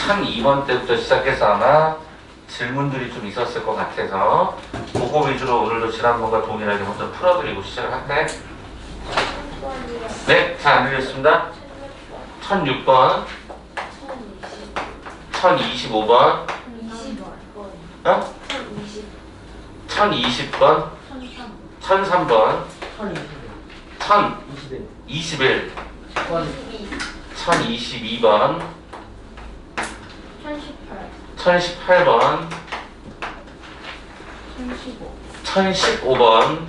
1002번 때부터 시작해서 아마 질문들이 좀 있었을 것 같아서 그거 위주로 오늘도 지난번과 동일하게 먼저 풀어드리고 시작을 할까요? 네, 잘 안 들렸습니다. 1006번, 1025번, 1020번, 1003번, 1021, 1022번, 1018번, 1015번.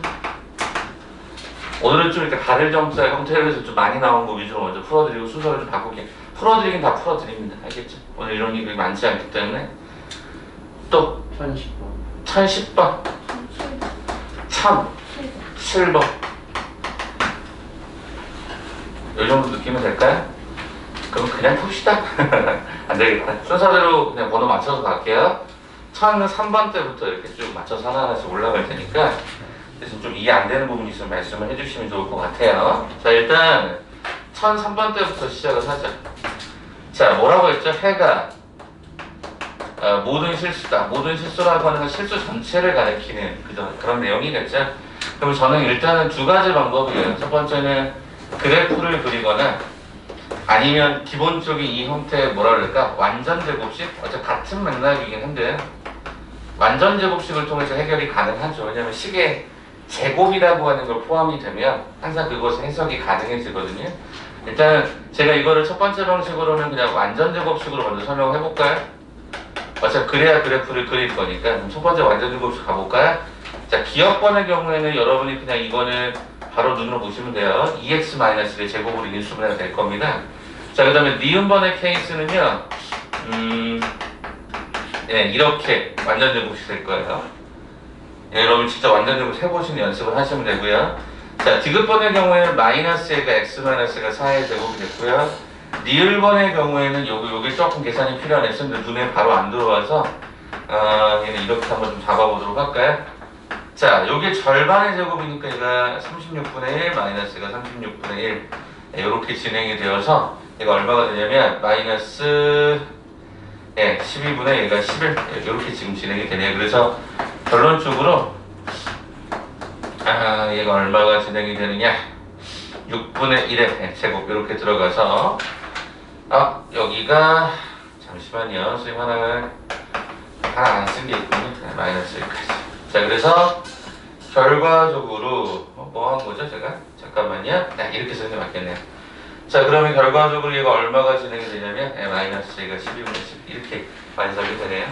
오늘은 좀 이렇게 가를 점자 형태로 해서 좀 많이 나온 거 위주로 먼저 풀어드리고 순서를 좀 바꿀게요. 풀어드리긴 다 풀어드립니다. 알겠죠? 오늘 이런 게 많지 않기 때문에. 또 1010번, 1007번. 이 정도 느끼면 될까요? 그럼 그냥 풉시다. 안 되겠다. 순서대로 그냥 번호 맞춰서 갈게요. 1003번 때부터 이렇게 쭉 맞춰서 하나하나씩 올라갈 테니까 대신 좀 이해 안 되는 부분이 있으면 말씀을 해주시면 좋을 것 같아요. 자, 일단 1003번 때부터 시작을 하자. 자, 뭐라고 했죠? 해가 모든 실수다. 모든 실수라고 하는 건 실수 전체를 가리키는 그런 내용이겠죠. 그럼 저는 일단은 두 가지 방법이에요. 첫 번째는 그래프를 그리거나 아니면 기본적인 이 형태의 뭐라 그럴까? 완전 제곱식? 어차피 같은 맥락이긴 한데 완전 제곱식을 통해서 해결이 가능하죠. 왜냐면 식의 제곱이라고 하는 걸 포함이 되면 항상 그것은 해석이 가능해지거든요. 일단 제가 이거를 첫 번째 방식으로는 그냥 완전 제곱식으로 먼저 설명을 해볼까요? 어차피 그래야 그래프를 그릴 거니까 그럼 첫 번째 완전 제곱식 가볼까요? 자, 기억번의 경우에는 여러분이 그냥 이거는 바로 눈으로 보시면 돼요. 2x-의 제곱으로 인수분해가 될 겁니다. 자, 그 다음에 니은번의 케이스는요, 네, 이렇게 완전 제곱식 될 거예요. 네, 여러분 진짜 완전 제곱식 해보시는 연습을 하시면 되고요. 자, 디귿번의 경우에는 마이너스가 x-가 4의 제곱이 됐고요. 니을번의 경우에는 요게 조금 계산이 필요한 액션들 눈에 바로 안 들어와서 얘는 이렇게 한번 좀 잡아보도록 할까요? 자, 요게 절반의 제곱이니까 얘가 36분의 1 마이너스가 36분의 1 이렇게 진행이 되어서 얘가 얼마가 되냐면 마이너스 12분의 얘가 11 이렇게 지금 진행이 되네요. 그래서 결론적으로 얘가 얼마가 진행이 되느냐 6분의 1의 제곱 이렇게 들어가서 여기가 잠시만요. 선생님 하나 안 쓴 게 있군요. 마이너스 1까지. 자, 그래서 결과적으로 뭐 한 거죠 제가? 잠깐만요. 이렇게 쓰는 게 맞겠네요. 자, 그러면 결과적으로 얘가 얼마가 진행이 되냐면 마이너스 얘가 12분의 10 이렇게 완성이 되네요.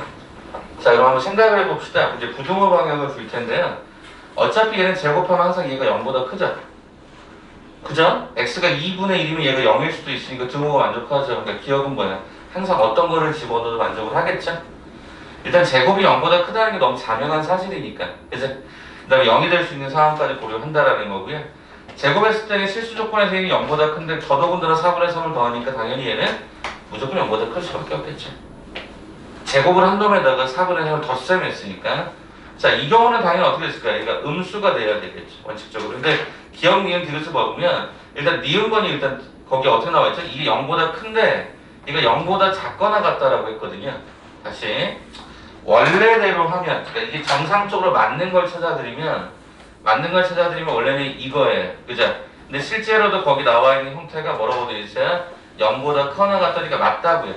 자, 그럼 한번 생각을 해봅시다. 이제 부등호 방향을 줄 텐데요. 어차피 얘는 제곱하면 항상 얘가 0보다 크죠? 그죠? x가 2분의 1이면 얘가 0일 수도 있으니까 등호가 만족하죠. 그러니까 기억은 뭐야? 항상 어떤 거를 집어넣어도 만족을 하겠죠? 일단 제곱이 0보다 크다는 게 너무 자명한 사실이니까. 그래서 그 다음에 0이 될 수 있는 상황까지 고려한다라는 거고요. 제곱했을 때는 실수 조건에서 얘는 0보다 큰데 더더군다나 4분의 3을 더하니까 당연히 얘는 무조건 0보다 클 수밖에 없겠죠. 제곱을 한 놈에다가 4분의 3을 덧셈 했으니까. 자, 이 경우는 당연히 어떻게 됐을까요? 얘가 음수가 돼야 되겠죠. 원칙적으로. 근데 기억, 니은, 디귿을 먹으면 일단 니은번이 일단 거기 어떻게 나와있죠? 이게 0보다 큰데 얘가 0보다 작거나 같다라고 했거든요. 다시 원래대로 하면 그러니까 이게 정상적으로 맞는 걸 찾아드리면 원래는 이거예요. 그죠? 근데 실제로도 거기 나와 있는 형태가 뭐라고 되어 있어요? 0보다 커나 같다니까 맞다고요.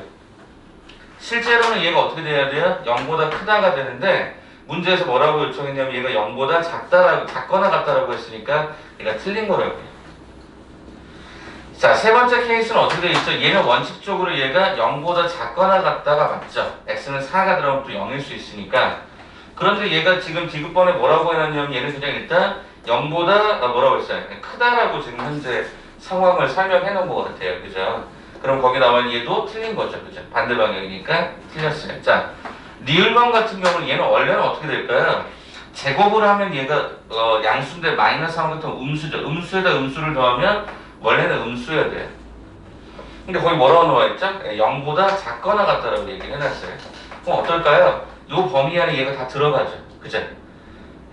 실제로는 얘가 어떻게 돼야 돼요? 0보다 크다가 되는데 문제에서 뭐라고 요청했냐면 얘가 0보다 작거나 같다라고 했으니까 얘가 틀린 거라고요. 자, 세 번째 케이스는 어떻게 되어 있죠? 얘는 원칙적으로 얘가 0보다 작거나 같다가 맞죠? x는 4가 들어가면 또 0일 수 있으니까. 그런데 얘가 지금 디귿번에 뭐라고 해놨냐면 얘는 그냥 일단 0보다 뭐라고 했어요? 크다라고 지금 현재 상황을 설명해 놓은 것 같아요. 그죠? 그럼 거기 나온 얘도 틀린 거죠. 그죠? 반대 방향이니까 틀렸어요. 자, 니을번 같은 경우는 얘는 원래는 어떻게 될까요? 제곱을 하면 얘가 양수인데 마이너스 3 같은 음수죠. 음수에다 음수를 더하면 원래는 음수여야 돼요. 근데 거기 뭐라고 나와있죠? 0보다 작거나 같다라고 얘기를 해놨어요. 그럼 어떨까요? 요 범위 안에 얘가 다 들어가죠. 그죠?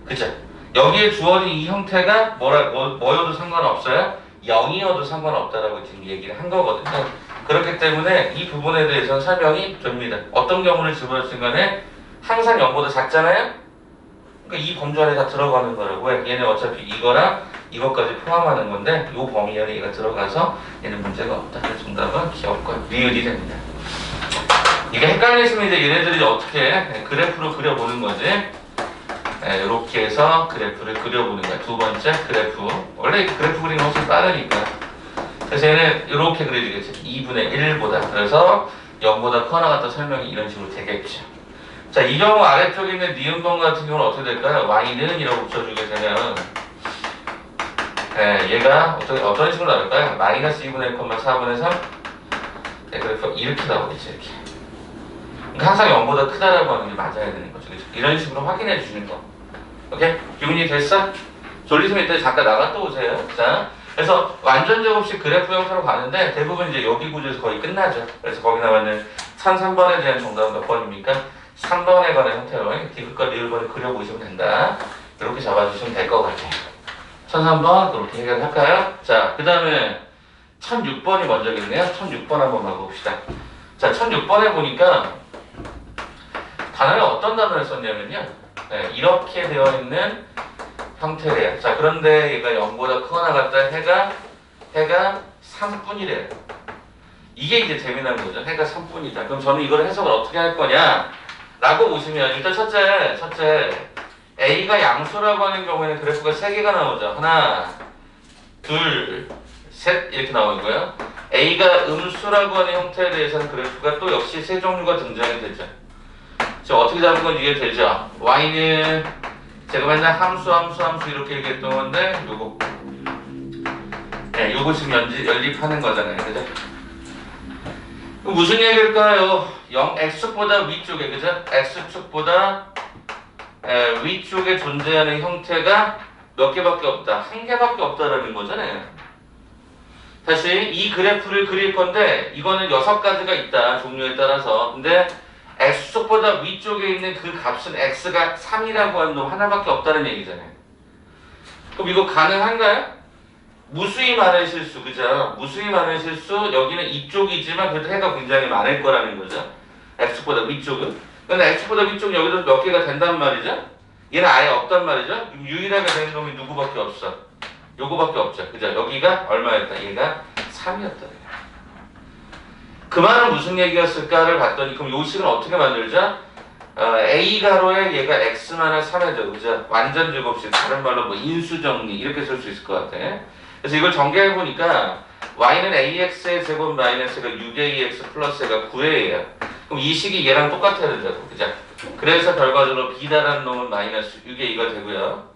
그죠? 여기에 주어진 이 형태가 뭐여도 상관없어요? 0이어도 상관없다라고 지금 얘기를 한 거거든요. 그렇기 때문에 이 부분에 대해서는 설명이 됩니다. 어떤 경우를 집어넣든 간에 항상 0보다 작잖아요? 그러니까 이 범주 안에 다 들어가는 거라고요. 얘는 어차피 이거랑 이것까지 포함하는 건데 이 범위 안에 얘가 들어가서 얘는 문제가 없다. 그래서 정답은 기억과 리을이 됩니다. 이게 헷갈리시면 이제 얘네들이 어떻게 그래프로 그려보는 거지. 이렇게 해서 그래프를 그려보는 거야. 두 번째 그래프. 원래 그래프 그리는 건 훨씬 빠르니까. 그래서 얘는 이렇게 그려지겠지. 2분의 1보다. 그래서 0보다 커나 같다 설명이 이런 식으로 되겠죠. 자, 이 경우 아래쪽에 있는 니은번 같은 경우는 어떻게 될까요? y는 이라고 붙여주게 되면 얘가 어떤 식으로 나올까요? 마이너스 2분의 1, 4분의 3 그래프 이렇게 나오겠지. 이렇게. 그러니까 항상 0보다 크다라고 하는 게 맞아야 되는 거죠. 그렇죠? 이런 식으로 확인해 주시는 거. 오케이? 기분이 됐어? 졸리시면 이때 잠깐 나갔다 오세요. 자, 그래서 완전 제곱식 그래프 형태로 가는데 대부분 이제 여기 구조에서 거의 끝나죠. 그래서 거기 나와있는 1003번에 대한 정답은 몇 번입니까? 3번에 관한 형태로 디귿과 리을번을 그려보시면 된다. 이렇게 잡아주시면 될 것 같아요. 1003번 그렇게 해결할까요? 자, 그 다음에 1006번이 먼저겠네요. 1006번 한번 봐봅시다. 자, 1006번에 보니까 단어를 어떤 단어를 썼냐면요. 이렇게 되어 있는 형태래요. 자, 그런데 얘가 0보다 크거나 같다 해가 3분이래요. 이게 이제 재미난 거죠. 해가 3분이다. 그럼 저는 이걸 해석을 어떻게 할 거냐? 라고 보시면 일단 첫째 A가 양수라고 하는 경우에는 그래프가 3개가 나오죠. 하나, 둘, 셋 이렇게 나오는 거예요. A가 음수라고 하는 형태에 대해서는 그래프가 또 역시 3종류가 등장이 되죠. 지금 어떻게 잡은 건 이해되죠? Y는 제가 맨날 함수 이렇게 얘기했던 건데 요거 지금 연립하는 거잖아요. 그죠? 그럼 무슨 얘기일까요? X축보다 위쪽에, 그죠? X축보다 위쪽에 존재하는 형태가 몇 개밖에 없다. 한 개밖에 없다라는 거잖아요. 다시 이 그래프를 그릴 건데 이거는 6가지가 있다. 종류에 따라서. 근데 X축보다 위쪽에 있는 그 값은 X가 3이라고 하는 놈 하나밖에 없다는 얘기잖아요. 그럼 이거 가능한가요? 무수히 많은 실수, 그죠? 무수히 많은 실수, 여기는 이쪽이지만 그래도 해가 굉장히 많을 거라는 거죠. X축보다 위쪽은. 근데 X축보다 위쪽은 여기도 몇 개가 된단 말이죠? 얘는 아예 없단 말이죠? 유일하게 되는 놈이 누구밖에 없어? 요거밖에 없죠. 그죠? 여기가 얼마였다? 얘가 3이었다. 그 말은 무슨 얘기였을까를 봤더니 그럼 요 식은 어떻게 만들죠? A가로에 얘가 X-3이죠. 그죠? 완전 제곱식, 다른 말로 뭐 인수정리 이렇게 쓸 수 있을 것 같아. 그래서 이걸 전개해보니까 Y는 AX의 제곱 마이너스가 6AX 플러스가 9A예요. 그럼 이 식이 얘랑 똑같아야 되죠. 그죠? 그래서 결과적으로 B다라는 놈은 마이너스 6A가 되고요.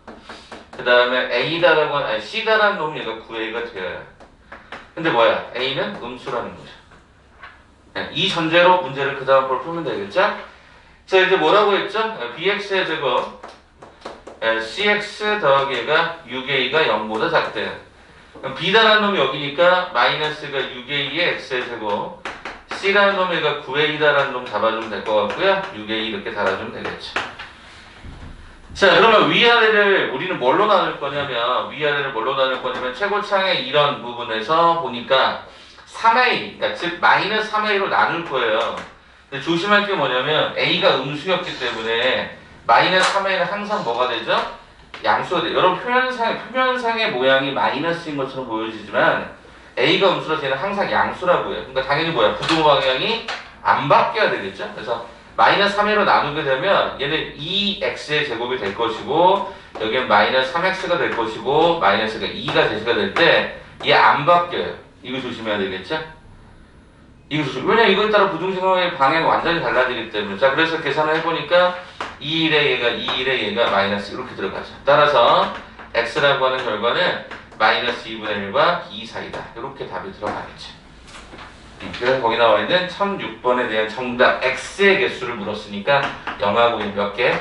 그 다음에 C다라는 놈은 얘가 9A가 되어요. 근데 뭐야? A는 음수라는 거죠. 이 전제로 문제를 그 다음 걸 풀면 되겠죠? 자, 이제 뭐라고 했죠? bx의 제곱 cx 더하기 얘가 6a가 0보다 작대요. 그럼 b라는 놈이 여기니까 마이너스가 6a의 x의 제곱 c라는 놈이 얘가 9a다라는 놈 잡아주면 될 것 같고요. 6a 이렇게 달아주면 되겠죠. 자, 그러면 위아래를 우리는 뭘로 나눌 거냐면 최고창의 이런 부분에서 보니까 3a, 그러니까 즉 마이너스 3a로 나눌 거예요. 근데 조심할 게 뭐냐면 a가 음수였기 때문에 마이너스 3a는 항상 뭐가 되죠? 양수가 돼요. 여러분 표면상의 모양이 마이너스인 것처럼 보여지지만 a가 음수라서 얘는 항상 양수라고 해요. 그러니까 당연히 뭐야? 부동 방향이 안 바뀌어야 되겠죠? 그래서 마이너스 3a로 나누게 되면 얘는 2x의 제곱이 될 것이고 여기는 마이너스 3x가 될 것이고 마이너스가 2가 제시가 될 때 얘 안 바뀌어요. 이거 조심해야 되겠죠? 왜냐면 이거에 따라 부등식의 방향이 완전히 달라지기 때문에. 자, 그래서 계산을 해보니까 2일의 얘가 마이너스 이렇게 들어가죠. 따라서 x라고 하는 결과는 마이너스 2분의 1과 2 사이다. 이렇게 답이 들어가겠죠. 그래서 거기 나와 있는 1006번에 대한 정답 x의 개수를 물었으니까 0하고 1 몇 개?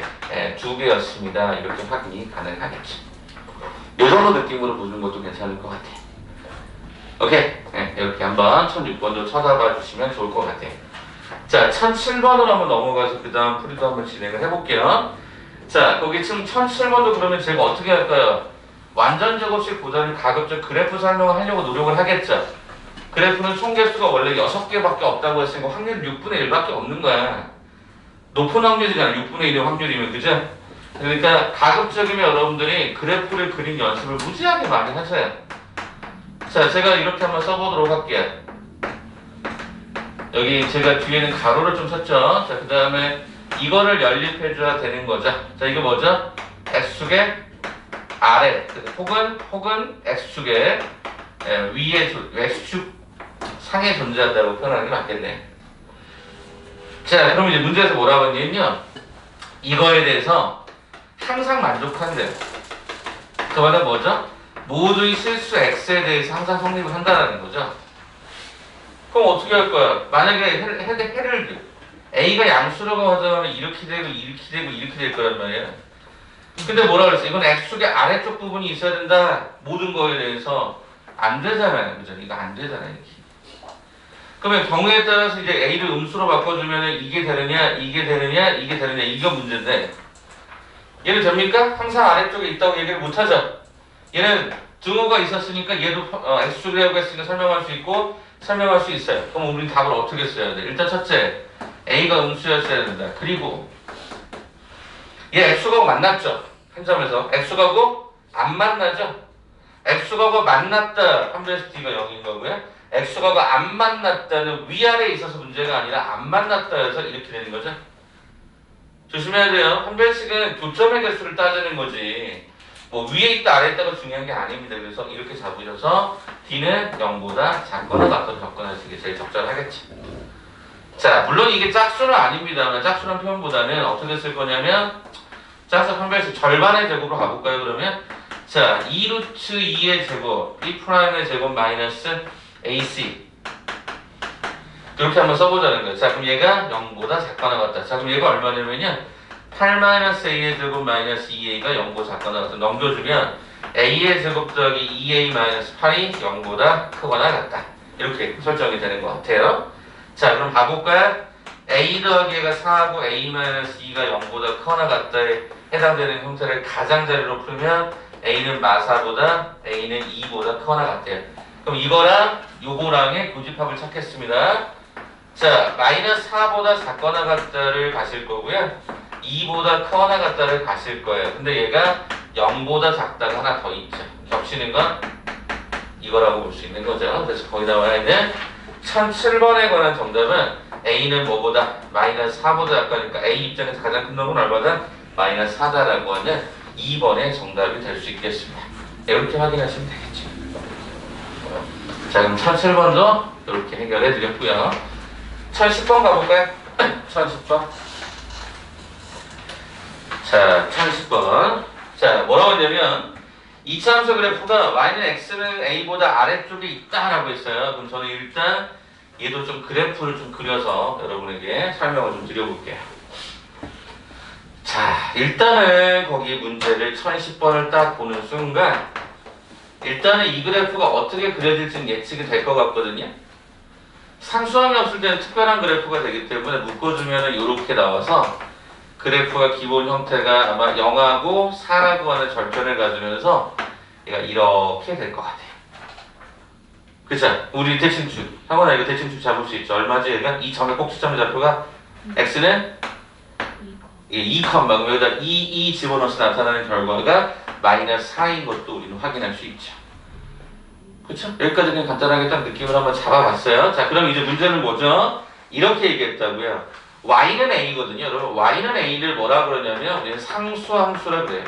2개였습니다. 이렇게 확인이 가능하겠죠. 이 정도 느낌으로 보는 것도 괜찮을 것 같아요. 오케이. 이렇게 한번 1006번도 쳐다봐 주시면 좋을 것 같아요. 자, 1007번으로 한번 넘어가서 그 다음 풀이도 한번 진행을 해볼게요. 자, 거기 지금 1007번도 그러면 제가 어떻게 할까요? 완전 제곱식보다는 가급적 그래프 설명을 하려고 노력을 하겠죠. 그래프는 총 개수가 원래 6개밖에 없다고 했으니까 확률은 6분의 1밖에 없는 거야. 높은 확률이잖아. 6분의 1의 확률이면, 그죠? 그러니까 가급적이면 여러분들이 그래프를 그린 연습을 무지하게 많이 하세요. 자, 제가 이렇게 한번 써보도록 할게요. 여기 제가 뒤에는 가로를 좀 썼죠. 자, 그 다음에 이거를 연립해줘야 되는 거죠. 자, 이거 뭐죠? X축의 아래, 혹은 X축의 위에, X축 상에 존재한다고 표현하는 게 맞겠네. 자, 그럼 이제 문제에서 뭐라고 했냐면요. 이거에 대해서 항상 만족한대요. 그 말은 뭐죠? 모두의 실수 X에 대해서 항상 성립을 한다는 거죠. 그럼 어떻게 할 거야? 만약에 해를 A가 양수라고 하자면 이렇게 되고 이렇게 되고 이렇게 될 거란 말이야. 근데 뭐라 그랬어? 이건 X축의 아래쪽 부분이 있어야 된다. 모든 거에 대해서 안 되잖아요. 그죠? 이거 안 되잖아요. 이렇게. 그러면 경우에 따라서 이제 A를 음수로 바꿔주면 이게 되느냐, 이게 되느냐, 이게 되느냐, 이거 문제인데 얘는 됩니까? 항상 아래쪽에 있다고 얘기를 못하죠. 얘는 등호가 있었으니까 얘도 X축이라고 했으니까 설명할 수 있고 설명할 수 있어요. 그럼 우리는 답을 어떻게 써야 돼? 일단 첫째, A가 음수였어야 된다. 그리고 얘 X축하고 만났죠. 한 점에서 X축하고 안 만나죠. X축하고 만났다 하면 D가 0인 거고요. X축하고 안 만났다는 위아래에 있어서 문제가 아니라 안 만났다 해서 이렇게 되는 거죠. 조심해야 돼요. 판별식은 교점의 개수를 따지는 거지 뭐 위에 있다 아래에 있다가 중요한 게 아닙니다. 그래서 이렇게 잡으셔서 D는 0보다 작거나 같거나 적거나 하시는 게 제일 적절하겠지. 자, 물론 이게 짝수는 아닙니다만 짝수란 표현보다는 어떻게 쓸 거냐면 짝수 판별식 절반의 제곱으로 가볼까요? 그러면 자, 2루트 2의 제곱 B'의 제곱 마이너스 AC 이렇게 한번 써보자는 거예요. 자, 그럼 얘가 0보다 작거나 같다. 자, 그럼 얘가 얼마냐면요 8-A의 제곱 마이너스 2A가 0보다 작거나 같다. 넘겨주면 A의 제곱 더하기 2A 마이너스 8이 0보다 크거나 같다. 이렇게 설정이 되는 것 같아요. 자, 그럼 봐볼까요? A 더하기 A가 4하고 A 마이너스 2가 0보다 크거나 같다에 해당되는 형태를 가장자리로 풀면 A는 마사보다 A는 2보다 크거나 같대요. 그럼 이거랑 요거랑의 교집합을 찾겠습니다. 자, 마이너스 4보다 작거나 같다를 가실 거고요. 2보다 크거나 같다를 가실 거예요. 근데 얘가 0보다 작다가 하나 더 있죠. 겹치는 건 이거라고 볼 수 있는 거죠. 그래서 거기 나와 있는 1007번에 관한 정답은 A는 뭐보다? 마이너스 4보다 작거니까 A 입장에서 가장 큰 놈은 얼마다? 마이너스 4다라고 하는 2번의 정답이 될 수 있겠습니다. 이렇게 확인하시면 되겠죠. 자, 그럼 1007번도 이렇게 해결해 드렸고요. 1010번 가볼까요? 1010번. 자, 1010번. 자, 뭐라고 했냐면 2차함수 그래프가 y는 x는 a보다 아래쪽에 있다라고 했어요. 그럼 저는 일단 얘도 좀 그래프를 좀 그려서 여러분에게 설명을 좀 드려볼게요. 자, 일단은 거기 문제를 1010번을 딱 보는 순간 일단은 이 그래프가 어떻게 그려질지는 예측이 될 것 같거든요. 상수함이 없을 때는 특별한 그래프가 되기 때문에 묶어주면 이렇게 나와서 그래프가 기본 형태가 아마 0하고 4라고 하는 절편을 가지면서 얘가 이렇게 될 것 같아요. 그쵸? 우리 대칭축. 상원아 이거 대칭축 잡을 수 있죠? 얼마지 얘가? 이 점의 꼭지점의 좌표가 x는 2, 그럼 여기다 2 집어넣어서 나타나는 결과가 마이너스 4인 것도 우리는 확인할 수 있죠. 그쵸? 여기까지 그냥 간단하게 딱 느낌을 한번 잡아봤어요. 자, 그럼 이제 문제는 뭐죠? 이렇게 얘기했다고요. y는 a거든요. 여러분, y는 a를 뭐라 그러냐면 우리는 상수함수라 그래요.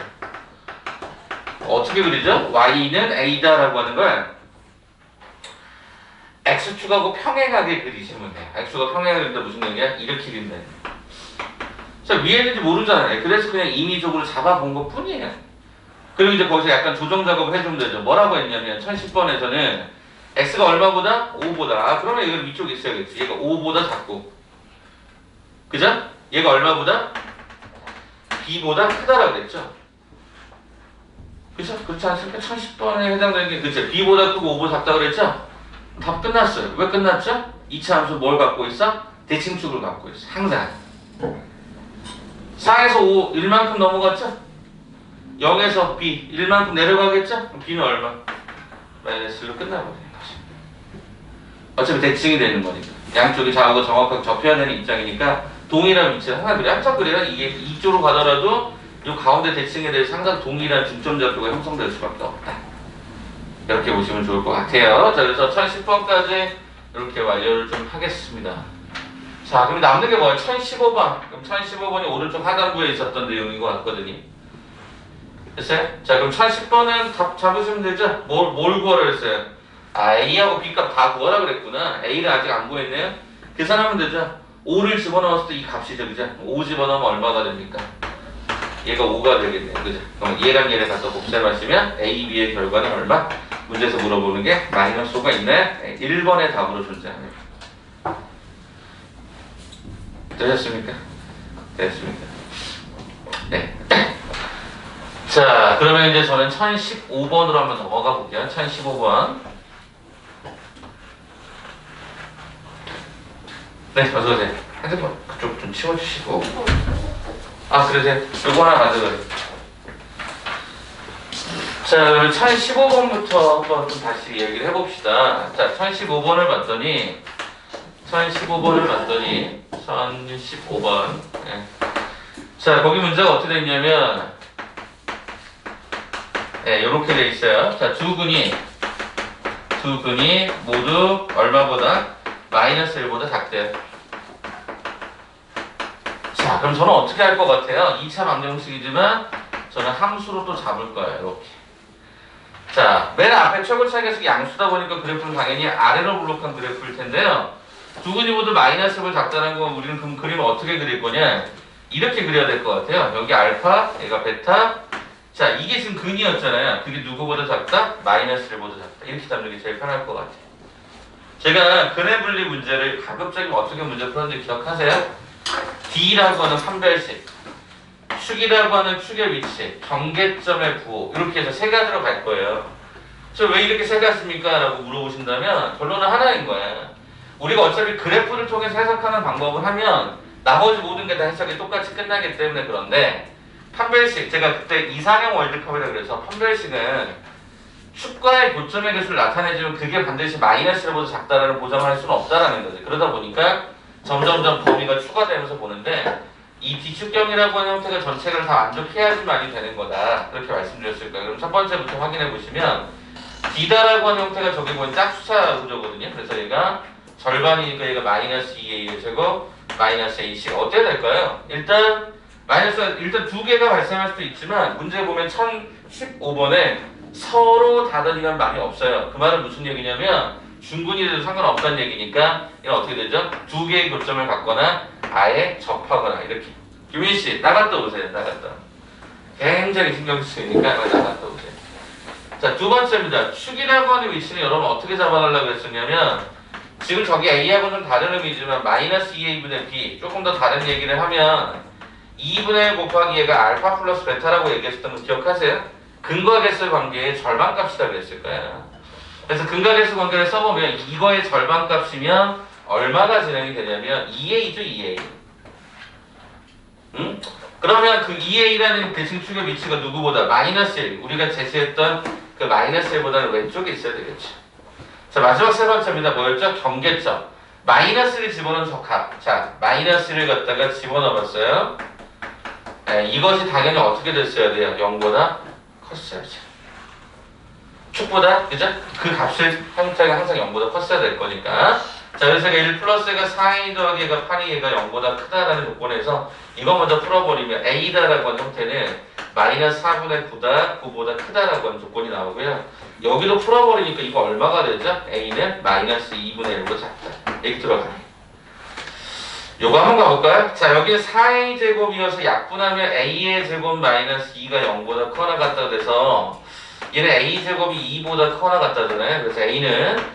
어떻게 그리죠? y는 a다라고 하는 걸 x축하고 평행하게 그리시면 돼요. x축하고 평행하게 그린다 무슨 얘기야? 이렇게 그린다. 자, 위에 있는지 모르잖아요. 그래서 그냥 임의적으로 잡아본 것 뿐이에요. 그리고 이제 거기서 약간 조정 작업을 해주면 되죠. 뭐라고 했냐면 1010번에서는 x가 얼마보다? 5보다. 아, 그러면 이거 위쪽에 있어야겠지. 얘가 5보다 작고. 그죠? 얘가 얼마보다? b보다 크다라고 그랬죠. 그죠? 그렇지 않습니까? 1010번에 해당되는 게 그죠? b보다 크고 5보다 작다고 그랬죠? 답 끝났어요. 왜 끝났죠? 2차 함수 뭘 갖고 있어? 대칭축을 갖고 있어. 항상. 4에서 5, 1만큼 넘어갔죠? 0에서 b, 1만큼 내려가겠죠? 그럼 b는 얼마? 마이너스 1로 끝나버리는 거죠. 어차피 대칭이 되는 거니까. 양쪽이 좌우가 정확하게 접해야 되는 입장이니까 동일한 위치를 하나 그려. 항상 그래야 이게 이쪽으로 가더라도 이 가운데 대칭에 대해서 항상 동일한 중점좌표가 형성될 수밖에 없다. 이렇게 보시면 좋을 것 같아요. 자, 그래서 1010번까지 이렇게 완료를 좀 하겠습니다. 자, 그럼 남는 게 뭐예요? 1015번. 그럼 1015번이 오른쪽 하단부에 있었던 내용인 것 같거든요. 됐어요? 자, 그럼 1010번은 답 잡으시면 되죠? 뭘 구하라 했어요? 아, A하고 B값 다 구하라 그랬구나. A를 아직 안 구했네요. 계산하면 되죠? 5를 집어넣었을 때 이 값이죠, 그죠? 5 집어넣으면 얼마가 됩니까? 얘가 5가 되겠네요, 그죠? 그럼 얘랑 얘를 갖다 곱셈하시면 A, B의 결과는 얼마? 문제에서 물어보는 게 마이너스 5가 있나요? 1번의 답으로 존재합니다. 되셨습니까? 됐습니까? 네. 자, 그러면 이제 저는 1015번으로 한번 넘어가 볼게요. 1015번. 네, 어서오세요. 핸드폰 그쪽 좀 치워주시고. 아, 그러세요? 요거 하나 가져가세요. 자, 그러면 1015번부터 한번 좀 다시 얘기를 해봅시다. 자, 1015번을 봤더니 1015번. 네. 자, 거기 문제가 어떻게 됐냐면, 네, 요렇게 돼 있어요. 자, 두 근이 모두 얼마보다? 마이너스 1보다 작대요. 자, 그럼 저는 어떻게 할 것 같아요? 2차 방정식이지만 저는 함수로 또 잡을 거예요. 이렇게. 자, 맨 앞에 최고차이 계속이 양수다 보니까 그래프는 당연히 아래로 블록한 그래프일 텐데요. 두 근이 모두 마이너스 1을 작다는 거 우리는 그럼 그림을 어떻게 그릴 거냐? 이렇게 그려야 될 것 같아요. 여기 알파, 얘가 베타. 자, 이게 지금 근이었잖아요. 그게 누구보다 작다? 마이너스 1보다 작다. 이렇게 잡는 게 제일 편할 것 같아요. 제가 근의 분리 문제를 가급적이면 어떻게 문제 풀었는지 기억하세요? D라고 하는 판별식, 축이라고 하는 축의 위치, 경계점의 부호 이렇게 해서 세 가지로 갈 거예요. 저 왜 이렇게 세 가지입니까? 라고 물어보신다면 결론은 하나인 거예요. 우리가 어차피 그래프를 통해서 해석하는 방법을 하면 나머지 모든 게 다 해석이 똑같이 끝나기 때문에 그런데 판별식, 제가 그때 이상형 월드컵이라 그래서 판별식은 축과의 교점의 개수를 나타내주면 그게 반드시 마이너스 1보다 작다라는 보장을 할 수는 없다라는 거죠. 그러다 보니까 점점점 범위가 추가되면서 보는데 이 비축경이라고 하는 형태가 전체를 다 만족해야지만이 되는 거다. 그렇게 말씀드렸을 거예요. 그럼 첫 번째부터 확인해 보시면 D다라고 하는 형태가 저기 보면 짝수차 구조거든요. 그래서 얘가 절반이니까 얘가 마이너스 2A의 제곱 마이너스 AC 어때야 될까요? 일단 두 개가 발생할 수도 있지만 문제 보면 1015번에 서로 다르다는 말이 없어요. 그 말은 무슨 얘기냐면 중근이 돼도 상관없다는 얘기니까 이건 어떻게 되죠? 두 개의 교점을 갖거나 아예 접하거나 이렇게. 규민씨 나갔다 오세요. 나갔다. 굉장히 신경 쓰이니까 나갔다 오세요. 자, 두 번째입니다. 축이라고 하는 위치는 여러분 어떻게 잡아달라고 했었냐면 지금 저기 A하고 좀 다른 의미지만 마이너스 2A분의 B 조금 더 다른 얘기를 하면 2분의 1 곱하기 얘가 알파 플러스 베타라고 얘기했었던 거 기억하세요? 근과 개수 관계의 절반값이다 그랬을 거예요. 그래서 근과 개수 관계를 써보면 이거의 절반값이면 얼마가 진행이 되냐면 2A죠, 2A. 응? 그러면 그 2A라는 대칭축의 위치가 누구보다 마이너스 1. 우리가 제시했던 그 마이너스 1보다는 왼쪽에 있어야 되겠죠. 자, 마지막 세 번째입니다. 뭐였죠? 경계점. 마이너스를 집어넣은 저 값. 자, 마이너스를 갖다가 집어넣어봤어요. 네, 이것이 당연히 어떻게 됐어야 돼요? 0보다 컸어야죠. 축보다, 그죠? 그 값의 형태가 항상 0보다 컸어야 될 거니까. 자, 그래서 1 플러스가 4A 더하기 얘가 8이 얘가 0보다 크다라는 조건에서 이거 먼저 풀어버리면 A다라고 하는 형태는 마이너스 4분의 9보다 크다라고 하는 조건이 나오고요. 여기도 풀어버리니까 이거 얼마가 되죠? A는 마이너스 2분의 1보다 작다. 여기 들어가요. 요거 한번 가볼까요? 자, 여기는 4A 제곱이어서 약분하면 A의 제곱 마이너스 2가 0보다 커나 같다 그래서 얘는 A 제곱이 2보다 커나 같다잖아요. 그래서 A는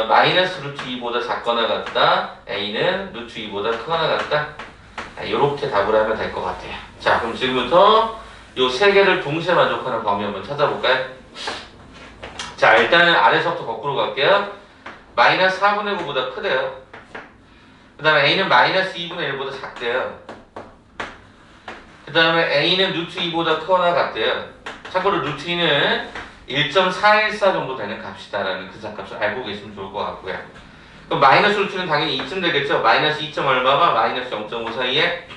마이너스 루트 2보다 작거나 같다. A는 루트 2보다 크거나 같다. 이렇게 답을 하면 될 것 같아요. 자, 그럼 지금부터 요 세 개를 동시에 만족하는 범위 한번 찾아볼까요? 자, 일단은 아래서부터 거꾸로 갈게요. 마이너스 4분의 9보다 크대요. 그 다음에 A는 마이너스 2분의 1보다 작대요. 그 다음에 A는 루트 2보다 크거나 같대요. 참고로 루트 2는 1.414 정도 되는 값이다라는 그 값을 알고 계시면 좋을 것 같고요. 그럼 마이너스 루트는 당연히 2쯤 되겠죠? 마이너스 2점 얼마가 마이너스 0.5 사이에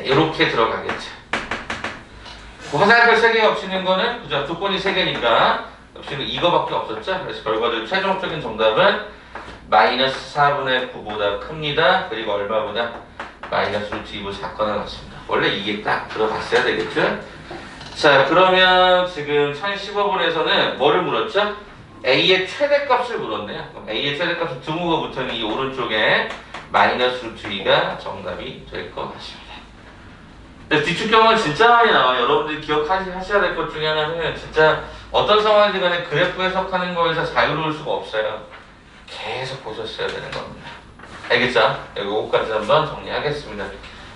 이렇게 들어가겠죠. 화살표 3개가 없이는 거는 그죠? 조건이 3개니까 없이는 이거밖에 없었죠? 그래서 결과적으로 최종적인 정답은 마이너스 4분의 9보다 큽니다. 그리고 얼마보다 마이너스 루트 2분 4건을 넣습니다. 원래 이게 딱 들어갔어야 되겠죠? 자, 그러면 지금 1015번에서는 뭐를 물었죠? A의 최대값을 물었네요. 그럼 A의 최대값은 등호가 붙으면 이 오른쪽에 마이너스 루트 2가 정답이 될 것 같습니다. 뒤축경은 진짜 많이 나와요. 여러분들이 기억하셔야 될 것 중에 하나는 진짜 어떤 상황이든 간에 그래프 해석하는 거에서 자유로울 수가 없어요. 계속 보셨어야 되는 겁니다. 알겠죠? 요거까지 한번 정리하겠습니다.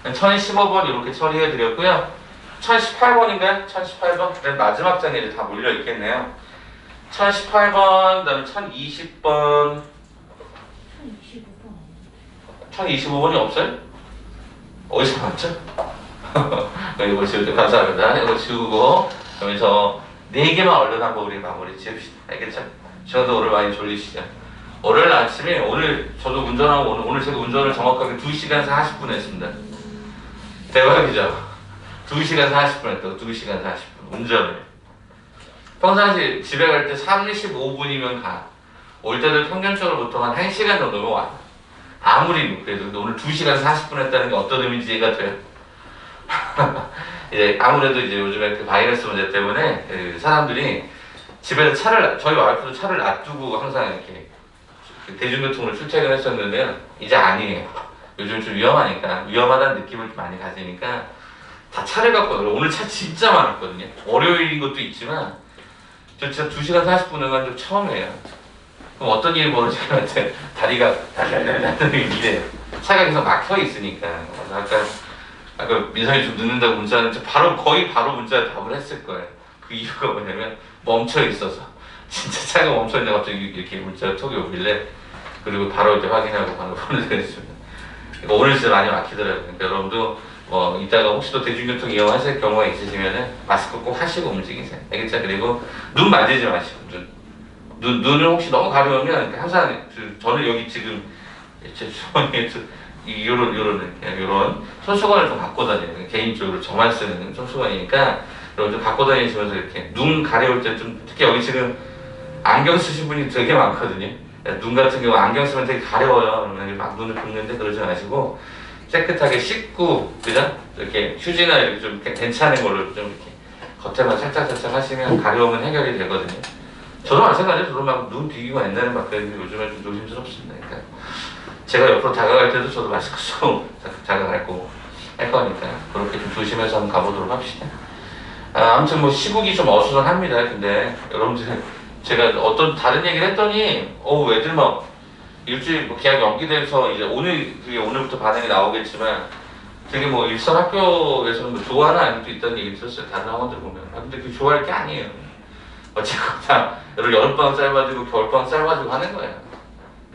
1015번 이렇게 처리해 드렸고요. 1018번인가요? 1018번? 맨 마지막 장에 이제 다 몰려 있겠네요. 1018번, 그 다음에 1020번. 1025번이 없어요? 어디서 봤죠? 이거 지울 때 감사합니다. 이거 지우고, 그러면서 4개만 얼른 한번 우리 마무리 지읍시다. 알겠죠? 저도 오늘 많이 졸리시죠? 월요일 아침에, 오늘 저도 운전하고, 오늘 제가 운전을 정확하게 2시간 40분 했습니다. 대박이죠? 2시간 40분 했다고, 2시간 40분. 운전을. 평상시 집에 갈 때 35분이면 가. 올 때도 평균적으로 보통 한 1시간 정도면 와. 아무리 그래도. 근데 오늘 2시간 40분 했다는 게 어떤 의미인지 이해가 돼요? 이제 아무래도 이제 요즘에 그 바이러스 문제 때문에 그 사람들이 집에서 저희 와이프도 차를 놔두고 항상 이렇게 대중교통으로 출퇴근을 했었는데요. 이제 아니에요. 요즘 좀 위험하니까, 위험하다는 느낌을 좀 많이 가지니까 다 차를 갖고 오늘 차 진짜 많았거든요. 월요일인 것도 있지만 저 진짜 2시간 40분을 간 적 처음이에요. 그럼 어떤 일이 벌어지면 다리가 이래 차가 계속 막혀 있으니까. 아까 민성이 좀 늦는다고 문자는 거의 바로 문자에 답을 했을 거예요. 그 이유가 뭐냐면 멈춰 있어서 진짜 차가 멈춰 있는데 갑자기 이렇게 문자가 톡이 오길래 그리고 바로 이제 확인하고 바로 보내드렸습니다. 그러니까 오늘 진짜 많이 막히더라고요. 그러니까 여러분도 이따가 혹시 또 대중교통 이용하실 경우가 있으시면은 마스크 꼭 하시고 움직이세요. 알겠죠? 그리고 눈 만지지 마시고 눈을 혹시 너무 가려우면 항상 저는 여기 지금 제 주머니에 요런 손수건을 좀 갖고 다녀요. 개인적으로 저만 쓰는 손수건이니까 여러분 좀 갖고 다니시면서 이렇게 눈 가려울 때 좀 특히 여기 지금 안경 쓰신 분이 되게 많거든요. 눈 같은 경우 안경 쓰면 되게 가려워요. 그러면 막 눈을 붓는데 그러지 마시고 깨끗하게 씻고 그죠? 이렇게 휴지나 이렇게 좀 괜찮은 걸로 좀 이렇게 겉에만 살짝 하시면 가려움은 해결이 되거든요. 저도 마찬가지예요. 저도 막 눈 비비고 옛날에 막 그랬는데 요즘에 좀 조심스럽습니다. 그러니까 제가 옆으로 다가갈 때도 저도 마스크 쓰고 다가갈 거고 할 거니까 그렇게 좀 조심해서 한번 가보도록 합시다. 아무튼 뭐 시국이 좀 어수선합니다. 근데 여러분들 제가 어떤 다른 얘기를 했더니 애들 막 일주일 뭐 계약 연기돼서 이제 오늘부터 반응이 나오겠지만 되게 뭐 일선 학교에서는 뭐 좋아하는 아이들도 있다는 얘기 들었어요. 다른 학원들 보면. 근데 그게 좋아할 게 아니에요. 어쨌건 다 여름방학 짧아지고 겨울방학 짧아지고 하는 거예요.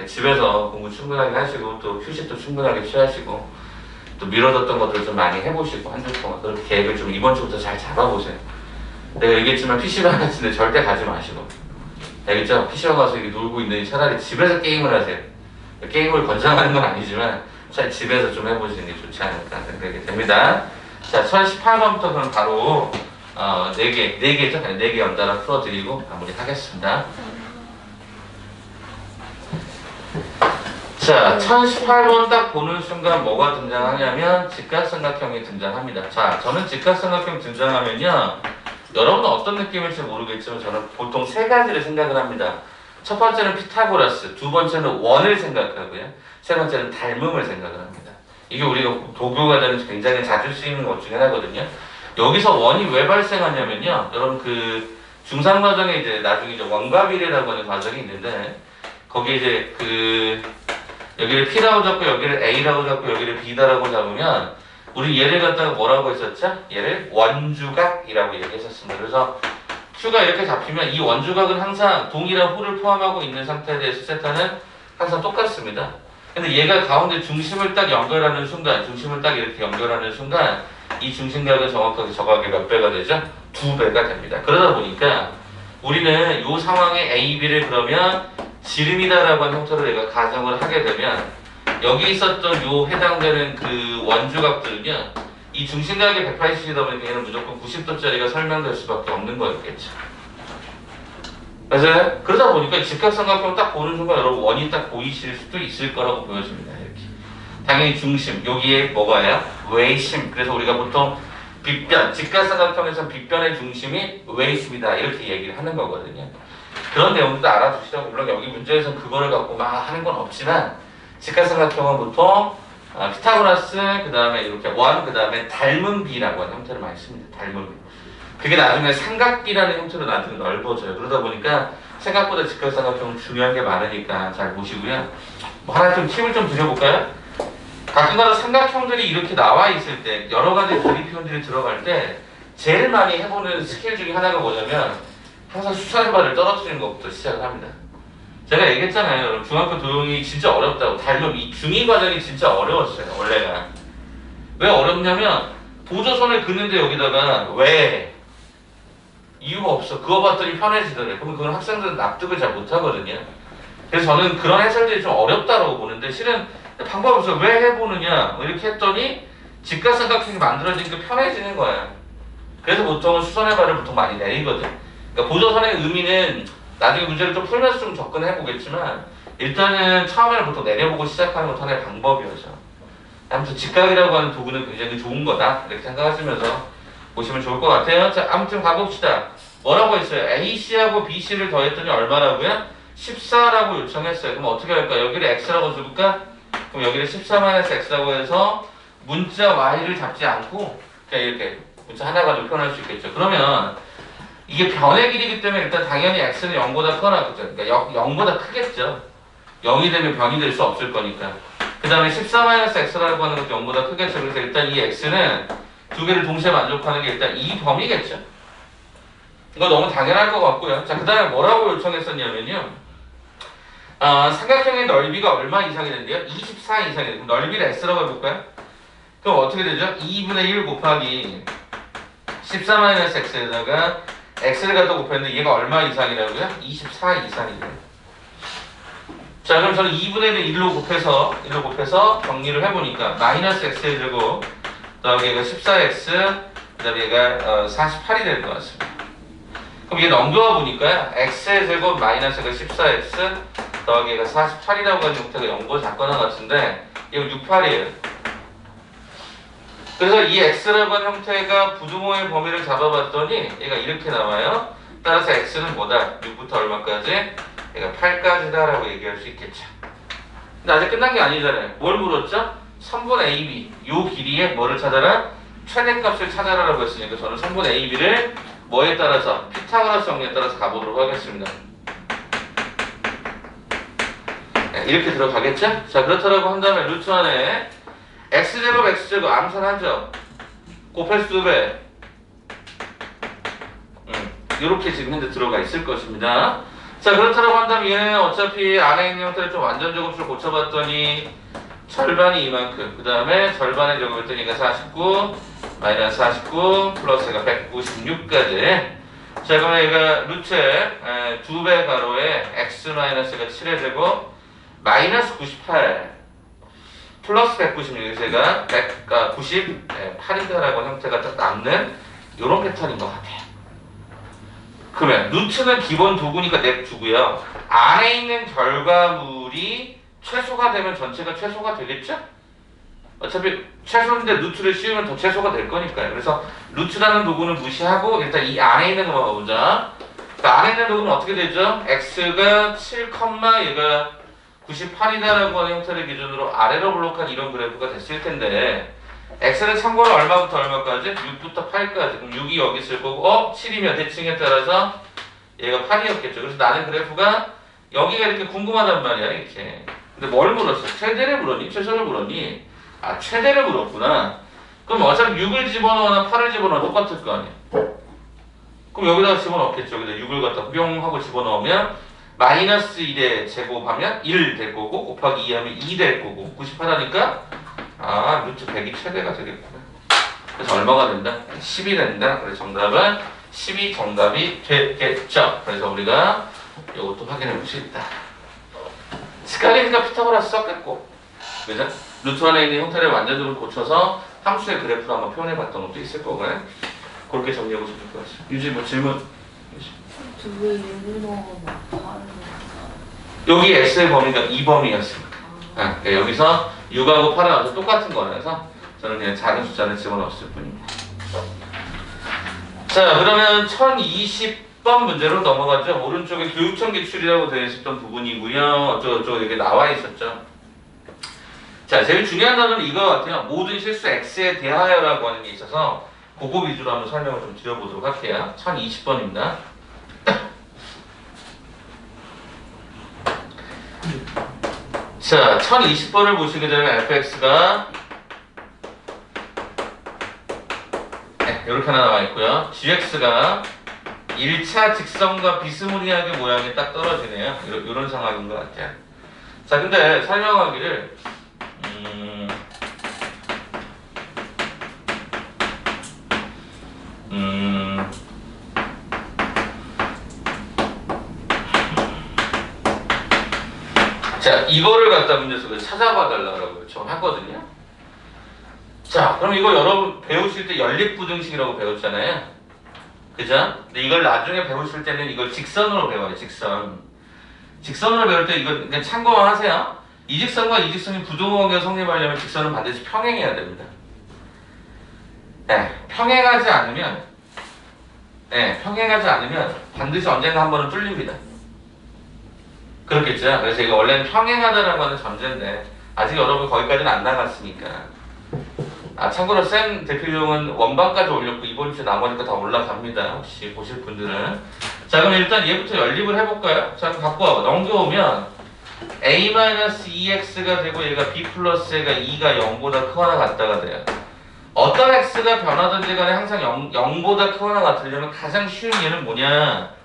집에서 공부 충분하게 하시고 또 휴식도 충분하게 취하시고 또 미뤄졌던 것들 좀 많이 해보시고 한 주 동안 그렇게 계획을 좀 이번 주부터 잘 잡아보세요. 내가 얘기했지만 PC방 같은데 절대 가지 마시고 알겠죠? PC방 가서 이렇게 놀고 있는 차라리 집에서 게임을 하세요. 게임을 권장하는 건 아니지만 차라리 집에서 좀 해보시는 게 좋지 않을까 생각이 됩니다. 자, 1018번부터 그럼 바로 4개죠? 4개 연달아 풀어드리고 마무리하겠습니다. 자, 1018번 딱 보는 순간 뭐가 등장하냐면 직각삼각형이 등장합니다. 자, 저는 직각삼각형 등장하면요 여러분은 어떤 느낌일지 모르겠지만 저는 보통 3가지를 생각을 합니다. 첫 번째는 피타고라스, 두 번째는 원을 생각하고요, 세 번째는 닮음을 생각을 합니다. 이게 우리가 도교과정에서 굉장히 자주 쓰이는 것 중에 하나거든요. 여기서 원이 왜 발생하냐면요, 여러분 그 중3 과정에 이제 나중에 이제 원과 비례라고 하는 과정이 있는데 거기에 이제 여기를 P라고 잡고 여기를 A라고 잡고 여기를 B다라고 잡으면 우리 얘를 갖다가 뭐라고 했었죠? 얘를 원주각이라고 얘기했었습니다. 그래서 Q가 이렇게 잡히면 이 원주각은 항상 동일한 호를 포함하고 있는 상태에 대해서 세타는 항상 똑같습니다. 근데 얘가 가운데 중심을 딱 연결하는 순간, 중심을 딱 이렇게 연결하는 순간 이 중심각은 정확하게 저각의 몇 배가 되죠? 2배가 됩니다. 그러다 보니까 우리는 이 상황에 A, B를 그러면 지름이다라고 하는 형태로 내가 가정을 하게 되면 여기 있었던 요 해당되는 그 원주각들은요, 이 중심각이 180이다 보니까 얘는 무조건 90도짜리가 설명될 수밖에 없는 거였겠죠. 그래서 그러다 보니까 직각삼각형 딱 보는 순간 여러분 원이 딱 보이실 수도 있을 거라고 보여집니다. 이렇게. 당연히 중심, 여기에 뭐가요? 외심. 그래서 우리가 보통 빗변, 직각삼각형에서 빗변의 중심이 외심이다 이렇게 얘기를 하는 거거든요. 그런 내용도 알아두시라고. 물론 여기 문제에서 그거를 갖고 막 하는 건 없지만 직각삼각형은 보통 피타고라스, 그 다음에 이렇게 원, 그 다음에 닮은 비라고 하는 형태를 많이 씁니다. 닮은 비. 그게 나중에 삼각비라는 형태로 나중에 넓어져요. 그러다 보니까 생각보다 직각삼각형은 중요한 게 많으니까 잘 보시고요. 뭐 하나 좀 팁을 좀 드려볼까요? 가끔가다 삼각형들이 이렇게 나와 있을 때, 여러 가지 조리 표현들이 들어갈 때 제일 많이 해보는 스킬 중에 하나가 뭐냐면 항상 수선발을 떨어뜨리는 것부터 시작을 합니다. 제가 얘기했잖아요. 여러분, 중학교 도형이 진짜 어렵다고. 닮은 이 중2 과정이 진짜 어려웠어요. 원래가. 왜 어렵냐면 보조선을 긋는데 여기다가 왜? 이유가 없어. 그거 봤더니 편해지더래. 그러면 그건 학생들은 납득을 잘 못하거든요. 그래서 저는 그런 해설들이 좀 어렵다고 보는데 실은 방법이 없어. 왜 해보느냐 이렇게 했더니 직각삼각형이 만들어지니까 편해지는 거야. 그래서 보통은 수선의 발을 보통 많이 내리거든. 그러니까 보조선의 의미는 나중에 문제를 좀 풀면서 좀 접근해 보겠지만 일단은 처음에는 보통 내려보고 시작하는 것도 하나의 방법이어서 아무튼 직각이라고 하는 도구는 굉장히 좋은 거다 이렇게 생각하시면서 보시면 좋을 것 같아요. 자, 아무튼 가봅시다. 뭐라고 했어요? AC하고 BC를 더했더니 얼마라고요? 14라고 요청했어요. 그럼 어떻게 할까? 여기를 X라고 줄까? 그럼 여기를 14-X라고 해서 문자 Y를 잡지 않고 그냥 이렇게 문자 하나 가지고 표현할 수 있겠죠. 그러면 이게 변의 길이기 때문에 일단 당연히 X는 0보다 크거나 그죠? 그러니까 0보다 크겠죠. 0이 되면 변이 될 수 없을 거니까. 그 다음에 14-X라고 하는 것도 0보다 크겠죠. 그래서 일단 이 X는 두 개를 동시에 만족하는 게 일단 이 범위겠죠. 이거 너무 당연할 것 같고요. 자, 그 다음에 뭐라고 요청했었냐면요. 삼각형의 넓이가 얼마 이상이 된대요? 24 이상이 돼요. 그럼 넓이를 X라고 해볼까요? 그럼 어떻게 되죠? 2분의 1 곱하기 14-X에다가 X를 갖다 곱했는데 얘가 얼마 이상이라고요? 24 이상이래요. 자, 그럼 저는 2분의 1로 곱해서 정리를 해보니까 마이너스 X의 제곱 그다음에 얘가 14x, 그다음에 얘가 48이 될 것 같습니다. 그럼 얘 넘겨와 보니까요. x의 제곱 마이너스가 14x, 더하기 얘가 48이라고 하는 형태가 0보 작거나 같은데 이거 68이에요. 그래서 이 x라고 하는 형태가 부등호의 범위를 잡아봤더니 얘가 이렇게 나와요. 따라서 x는 뭐다? 6부터 얼마까지? 얘가 8까지다라고 얘기할 수 있겠죠. 근데 아직 끝난 게 아니잖아요. 뭘 물었죠? 3분의 AB, 요 길이에 뭐를 찾아라? 최대값을 찾아라라고 했으니까 저는 3분의 AB를 뭐에 따라서? 피타고라스 정리에 따라서 가보도록 하겠습니다. 네, 이렇게 들어가겠죠? 자, 그렇다라고 한다면 루트 안에 x제곱 x제곱 암산하죠? 곱할 수 2배 이렇게 지금 현재 들어가 있을 것입니다. 자, 그렇다라고 한다면 얘는 어차피 안에 있는 형태를 좀 완전 제곱수로 고쳐봤더니 절반이 이만큼, 그 다음에 절반의 제곱을 했더니 49, 마이너스 49, 플러스가 196까지. 자, 그러면 얘가 루트에 2배 가로에 x 마이너스가 7의 제곱, 마이너스 98, 플러스 196, 제가 198이다라고 형태가 딱 남는 이런 패턴인 것 같아요. 그러면 루트는 기본 도구니까 냅두고요. 안에 있는 결과물이 최소가 되면 전체가 최소가 되겠죠? 어차피 최소인데 루트를 씌우면 더 최소가 될 거니까요. 그래서 루트라는 도구는 무시하고 일단 이 안에 있는 것만 보자. 그 안에 있는 도구는 어떻게 되죠? x가 7, 얘가 98이다라고 하는 형태를 기준으로 아래로 블록한 이런 그래프가 됐을 텐데 x는 참고로 얼마부터 얼마까지? 6부터 8까지. 그럼 6이 여기 있을 거고 7이면 대칭에 따라서 얘가 8이었겠죠. 그래서 나는 그래프가 여기가 이렇게 궁금하단 말이야. 이렇게. 근데 뭘 물었어? 최대를 물었니? 최소를 물었니? 아, 최대를 물었구나. 그럼 어차피 6을 집어넣거나 8을 집어넣으면 똑같을 거 아니야. 그럼 여기다가 집어넣겠죠. 여기다 6을 갖다 뿅 하고 집어넣으면 마이너스 1에 제곱하면 1 될 거고 곱하기 2 하면 2 될 거고 98 하니까 아, 루트 100이 최대가 되겠구나. 그래서 얼마가 된다? 10이 된다. 그래서 정답은 10이 정답이 되겠죠. 그래서 우리가 이것도 확인해 볼 수 있다. 헷갈리니까 피타고라스 썼겠고, 그죠? 루트 안에 있는 형태를 완전으로 고쳐서 함수의 그래프로 한번 표현해봤던 것도 있을 거고요. 그렇게 정리해보시면 될 것 같아요. 유지 뭐 질문? 왜 유리노가 다른 여기 X의 범위가 2범위였습니다. 여기서 6하고 8은 아주 똑같은 거라서 저는 그냥 작은 숫자를 집어넣었을 뿐입니다. 자, 그러면 1020번 문제로 넘어가죠. 오른쪽에 교육청 기출이라고 되어 있었던 부분이고요. 어쩌고저쩌고 이렇게 나와 있었죠. 자, 제일 중요한 단어는 이거 같아요. 모든 실수 X에 대하여라고 하는 게 있어서 그거 위주로 한번 설명을 좀 드려보도록 할게요. 1020번입니다. 자, 1020번을 보시게 되면 fx가 이렇게 하나 나와 있고요. gx가 1차 직선과 비스무리하게 모양이 딱 떨어지네요. 이런 상황인 것 같아요. 자, 근데 설명하기를 자, 이거를 갖다 문제 속에서 찾아봐 달라고 요청하거든요. 자, 그럼 이거 여러분 배우실 때 연립부등식이라고 배웠잖아요. 그죠? 근데 이걸 나중에 배우실 때는 이걸 직선으로 배워요. 직선으로 배울 때 이거 그냥 참고만 하세요. 이 직선과 이 직선이 부등호관계가 성립하려면 직선은 반드시 평행해야 됩니다. 평행하지 않으면 반드시 언젠가 한 번은 뚫립니다. 그렇겠죠? 그래서 이거 원래는 평행하다라고 하는 전제인데 아직 여러분 거기까지는 안 나갔으니까. 참고로 쌤 대필용은 원반까지 올렸고 이번 주에 나머지가 다 올라갑니다. 혹시 보실 분들은. 자, 그럼 일단 얘부터 연립을 해볼까요? 자, 갖고 와봐. 넘겨오면 a-2x가 되고 얘가 b 플러스 얘가 2가 0보다 크거나 같다가 돼요. 어떤 x가 변하든지 간에 항상 0보다 크거나 같으려면 가장 쉬운 예는 뭐냐?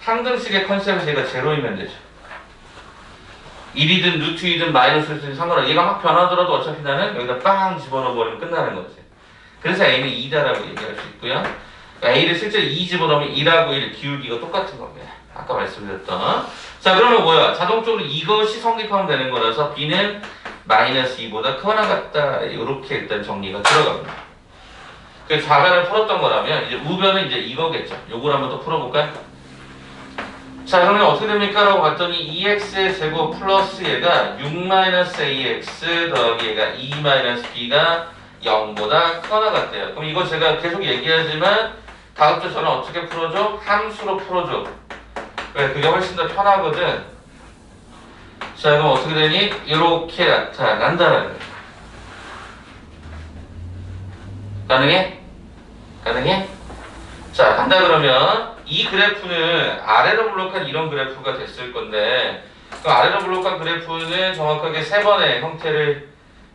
항등식의 컨셉에서 얘가 제로이면 되죠. 1이든 루트이든 마이너스이든 상관없어. 얘가 막 변하더라도 어차피 나는 여기다 빵 집어넣어버리면 끝나는 거지. 그래서 A는 2다라고 얘기할 수 있고요. A를 실제로 2 집어넣으면 2라고 1 기울기가 똑같은 겁니다. 아까 말씀드렸던. 자, 그러면 뭐야? 자동적으로 이것이 성립하면 되는 거라서 B는 마이너스 2보다 크거나 같다. 이렇게 일단 정리가 들어갑니다. 그 좌변을 풀었던 거라면 이제 우변은 이제 이거겠죠. 요걸 한번 더 풀어볼까요? 자, 그러면 어떻게 됩니까? 라고 봤더니 2x의 제곱 플러스 얘가 6-ax 더하기 얘가 2-b가 0보다 크거나 같대요. 그럼 이거 제가 계속 얘기하지만 다음 주처럼 어떻게 풀어줘? 함수로 풀어줘. 왜? 그게 훨씬 더 편하거든. 자, 그럼 어떻게 되니? 이렇게 나타난다는 거예요. 가능해? 가능해? 자, 간다 그러면 이 그래프는 아래로 블록한 이런 그래프가 됐을 건데 그 아래로 블록한 그래프는 정확하게 세 번의 형태를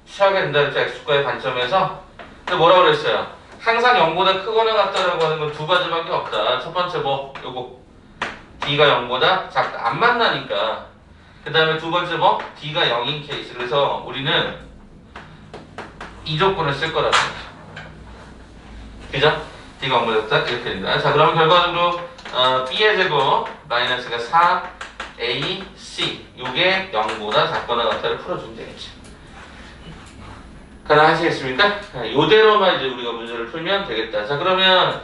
취하게 된다 그랬죠. x축과의 관점에서. 근데 뭐라고 그랬어요? 항상 0보다 크거나 같다라고 하는 건 두 가지밖에 없다. 첫 번째 뭐? 요거 d가 0보다 작다. 안 만나니까. 그 다음에 두 번째 뭐? d가 0인 케이스. 그래서 우리는 이 조건을 쓸 거라고 생각해요. 그죠? d가 0보다 작다 이렇게 됩니다. 자, 그러면 결과적으로 b의 제곱 마이너스가 4ac 요게 0보다 작거나 같다를 풀어주면 되겠죠. 가능하시겠습니까? 요대로만 이제 우리가 문제를 풀면 되겠다. 자, 그러면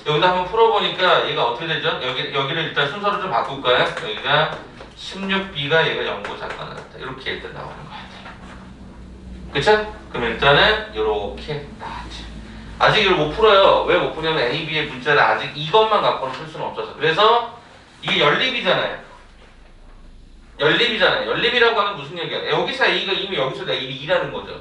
여기다 한번 풀어보니까 얘가 어떻게 되죠? 여기를 일단 순서를 좀 바꿀까요? 여기가 16b가 얘가 0보다 작거나 같다. 이렇게 일단 나오는 것 같아요. 그쵸? 그럼 일단은 요렇게 나왔죠. 아직 이걸 못 풀어요. 왜 못 푸냐면 A, B의 문자를 아직 이것만 갖고는 풀 수는 없어서. 그래서 이게 연립이잖아요. 연립이라고 하는 무슨 얘기야? 여기서 A가 이미 여기서 A이 2라는 거죠.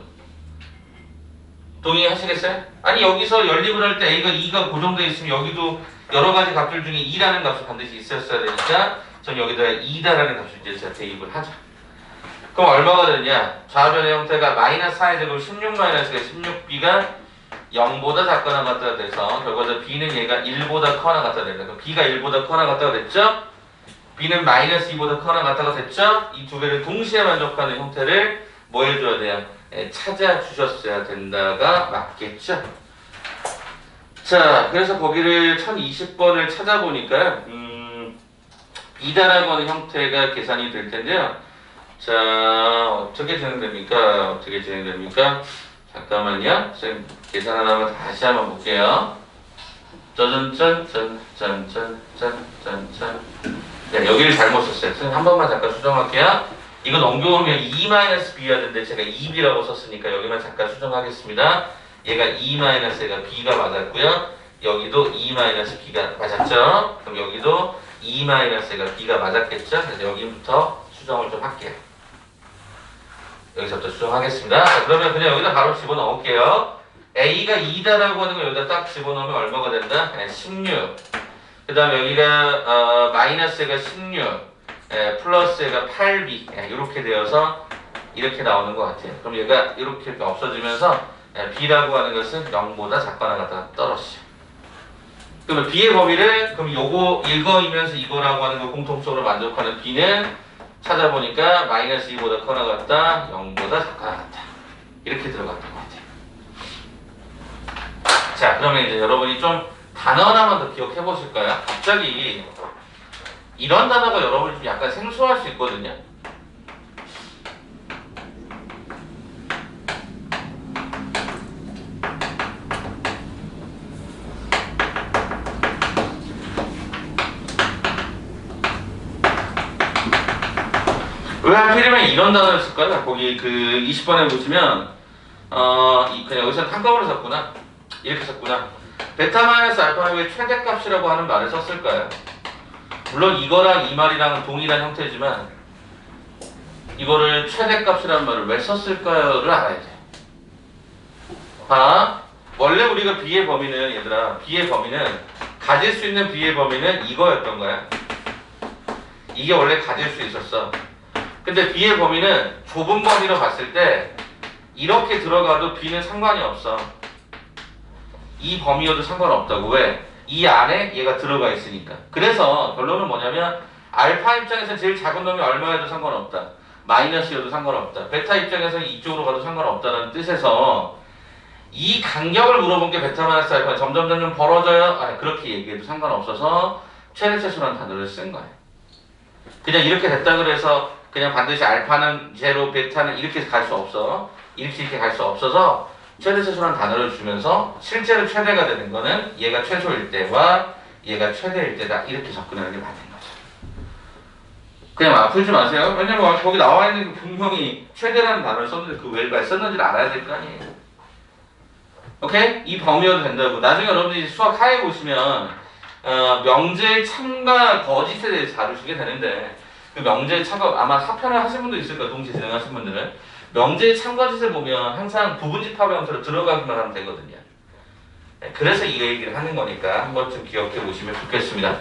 동의하시겠어요? 아니, 여기서 연립을 할 때 A가 2가 고정되어 있으면 여기도 여러 가지 값들 중에 2라는 값이 반드시 있었어야 되니까 전 여기다 2다라는 값을 이제 제가 대입을 하죠. 그럼 얼마가 되느냐? 좌변의 형태가 마이너스 4의 제곱 16-16b가 0보다 작거나 같다가 돼서 결과적으로 b는 얘가 1보다 크거나 같다가 된다. 그럼 b가 1보다 크거나 같다가 됐죠? b는 마이너스 2보다 크거나 같다가 됐죠? 이 두 개를 동시에 만족하는 형태를 뭐 해줘야 돼요? 찾아주셨어야 된다가 맞겠죠? 자, 그래서 거기를 1020번을 찾아보니까 B다라고 하는 형태가 계산이 될 텐데요. 자, 어떻게 진행됩니까? 어떻게 진행됩니까? 잠깐만요. 선생님 계산 하나만 다시 한번 볼게요. 짠짠짠짠짠짠짠짠. 네, 여기를 잘못 썼어요. 선생님 한 번만 잠깐 수정할게요. 이거 넘겨오면 2-b가 되는데 제가 2b라고 썼으니까 여기만 잠깐 수정하겠습니다. 얘가 2-얘가 b가 맞았고요. 여기도 2-b가 맞았죠? 그럼 여기도 2-얘가 b가 맞았겠죠? 그래서 여기부터 수정을 좀 할게요. 여기서부터 수정하겠습니다. 자, 그러면 그냥 여기다 바로 집어넣을게요. A가 2다라고 하는 거 여기다 딱 집어넣으면 얼마가 된다? 16. 그 다음에 여기가 마이너스가 16, 플러스가 8b 이렇게 되어서 이렇게 나오는 것 같아요. 그럼 얘가 이렇게 없어지면서 b라고 하는 것은 0보다 작거나 같다 떨어지죠. 그러면 b의 범위를 그럼 요거 이거이면서 이거라고 하는 거 공통적으로 만족하는 b는 찾아보니까 마이너스 2보다 커나 같다, 0보다 작거나 같다. 이렇게 들어갔던 것 같아요. 자, 그러면 이제 여러분이 좀 단어 하나만 더 기억해 보실까요? 갑자기 이런 단어가 여러분이 좀 약간 생소할 수 있거든요. 왜 하필이면 이런 단어를 쓸까요? 거기 그 20번에 보시면 그냥 여기서 한꺼번에 썼구나. 이렇게 썼구나. 베타 마이너스 알파의 왜 최대값이라고 하는 말을 썼을까요? 물론 이거랑 이 말이랑은 동일한 형태지만 이거를 최대값이라는 말을 왜 썼을까요를 알아야 돼. 원래 우리가 b의 범위는 얘들아 b의 범위는 가질 수 있는 b의 범위는 이거였던 거야. 이게 원래 가질 수 있었어. 근데 b의 범위는 좁은 범위로 봤을 때 이렇게 들어가도 b는 상관이 없어. 이 범위여도 상관없다고. 왜? 이 안에 얘가 들어가 있으니까. 그래서 결론은 뭐냐면 알파 입장에서 제일 작은 놈이 얼마여도 상관없다. 마이너스여도 상관없다. 베타 입장에서는 이쪽으로 가도 상관없다는 뜻에서 이 간격을 물어본 게 베타 마이너스 알파 점점 벌어져요. 그렇게 얘기해도 상관없어서 최대차수라는 단어를 쓴 거예요. 그냥 이렇게 됐다 그래서 그냥 반드시 알파는 제로, 베타는 이렇게 갈 수 없어. 이렇게 갈 수 없어서 최대차수라는 단어를 주면서 실제로 최대가 되는 거는 얘가 최소일 때와 얘가 최대일 때다. 이렇게 접근하는 게 맞는 거죠. 그냥 아프지 마세요. 왜냐면 거기 나와 있는 게 분명히 최대라는 단어를 썼는데 그 왜 썼는지를 알아야 될 거 아니에요. 오케이? 이 범위여도 된다고. 나중에 여러분들이 수학 하에 보시면 명제의 참과 거짓에 대해서 다루시게 되는데 그 명제의 참과 아마 사편을 하신 분도 있을 거예요. 동시에 진행하신 분들은. 명제의 참거짓을 보면 항상 부분집합의 형태로 들어가기만 하면 되거든요. 그래서 이 얘기를 하는 거니까 한 번쯤 기억해 보시면 좋겠습니다.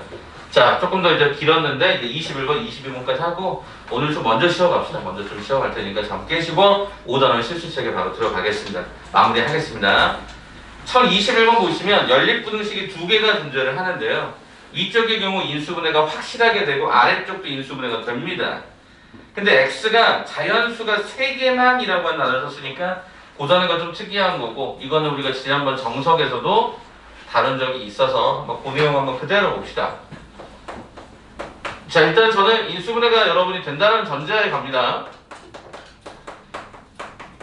자, 조금 더 이제 길었는데 이제 21번, 22번까지 하고 오늘 좀 먼저 쉬어갑시다. 먼저 좀 쉬어갈 테니까 잠 깨시고 5단원 실수책에 바로 들어가겠습니다. 마무리하겠습니다. 1021번 보시면 연립분응식이 두 개가 존재를 하는데요. 위쪽의 경우 인수분해가 확실하게 되고 아래쪽도 인수분해가 됩니다. 근데 x가 자연수가 3개만이라고 하는 단어를 썼으니까 그 단어가 좀 특이한 거고 이거는 우리가 지난번 정석에서도 다룬 적이 있어서 그 내용 한번 그대로 봅시다. 자, 일단 저는 인수분해가 여러분이 된다는 전제하에 갑니다.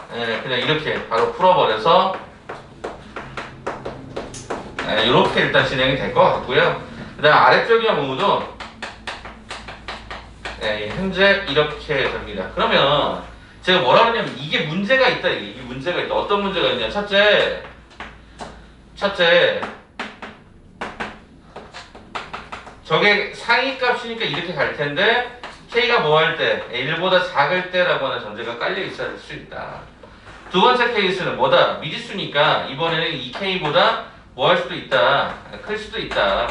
그냥 이렇게 바로 풀어버려서 이렇게 일단 진행이 될 것 같고요. 그 다음 아래쪽의 경우도 현재 이렇게 됩니다. 그러면 제가 뭐라 그러냐면 이게 문제가 있다. 이게 문제가 있다. 어떤 문제가 있냐. 첫째 저게 상위값이니까 이렇게 갈 텐데 k가 뭐 할 때? 1보다 작을 때라고 하는 전제가 깔려 있어야 될 수 있다. 두 번째 케이스는 뭐다? 미지수니까 이번에는 이 k보다 뭐 할 수도 있다. 클 수도 있다.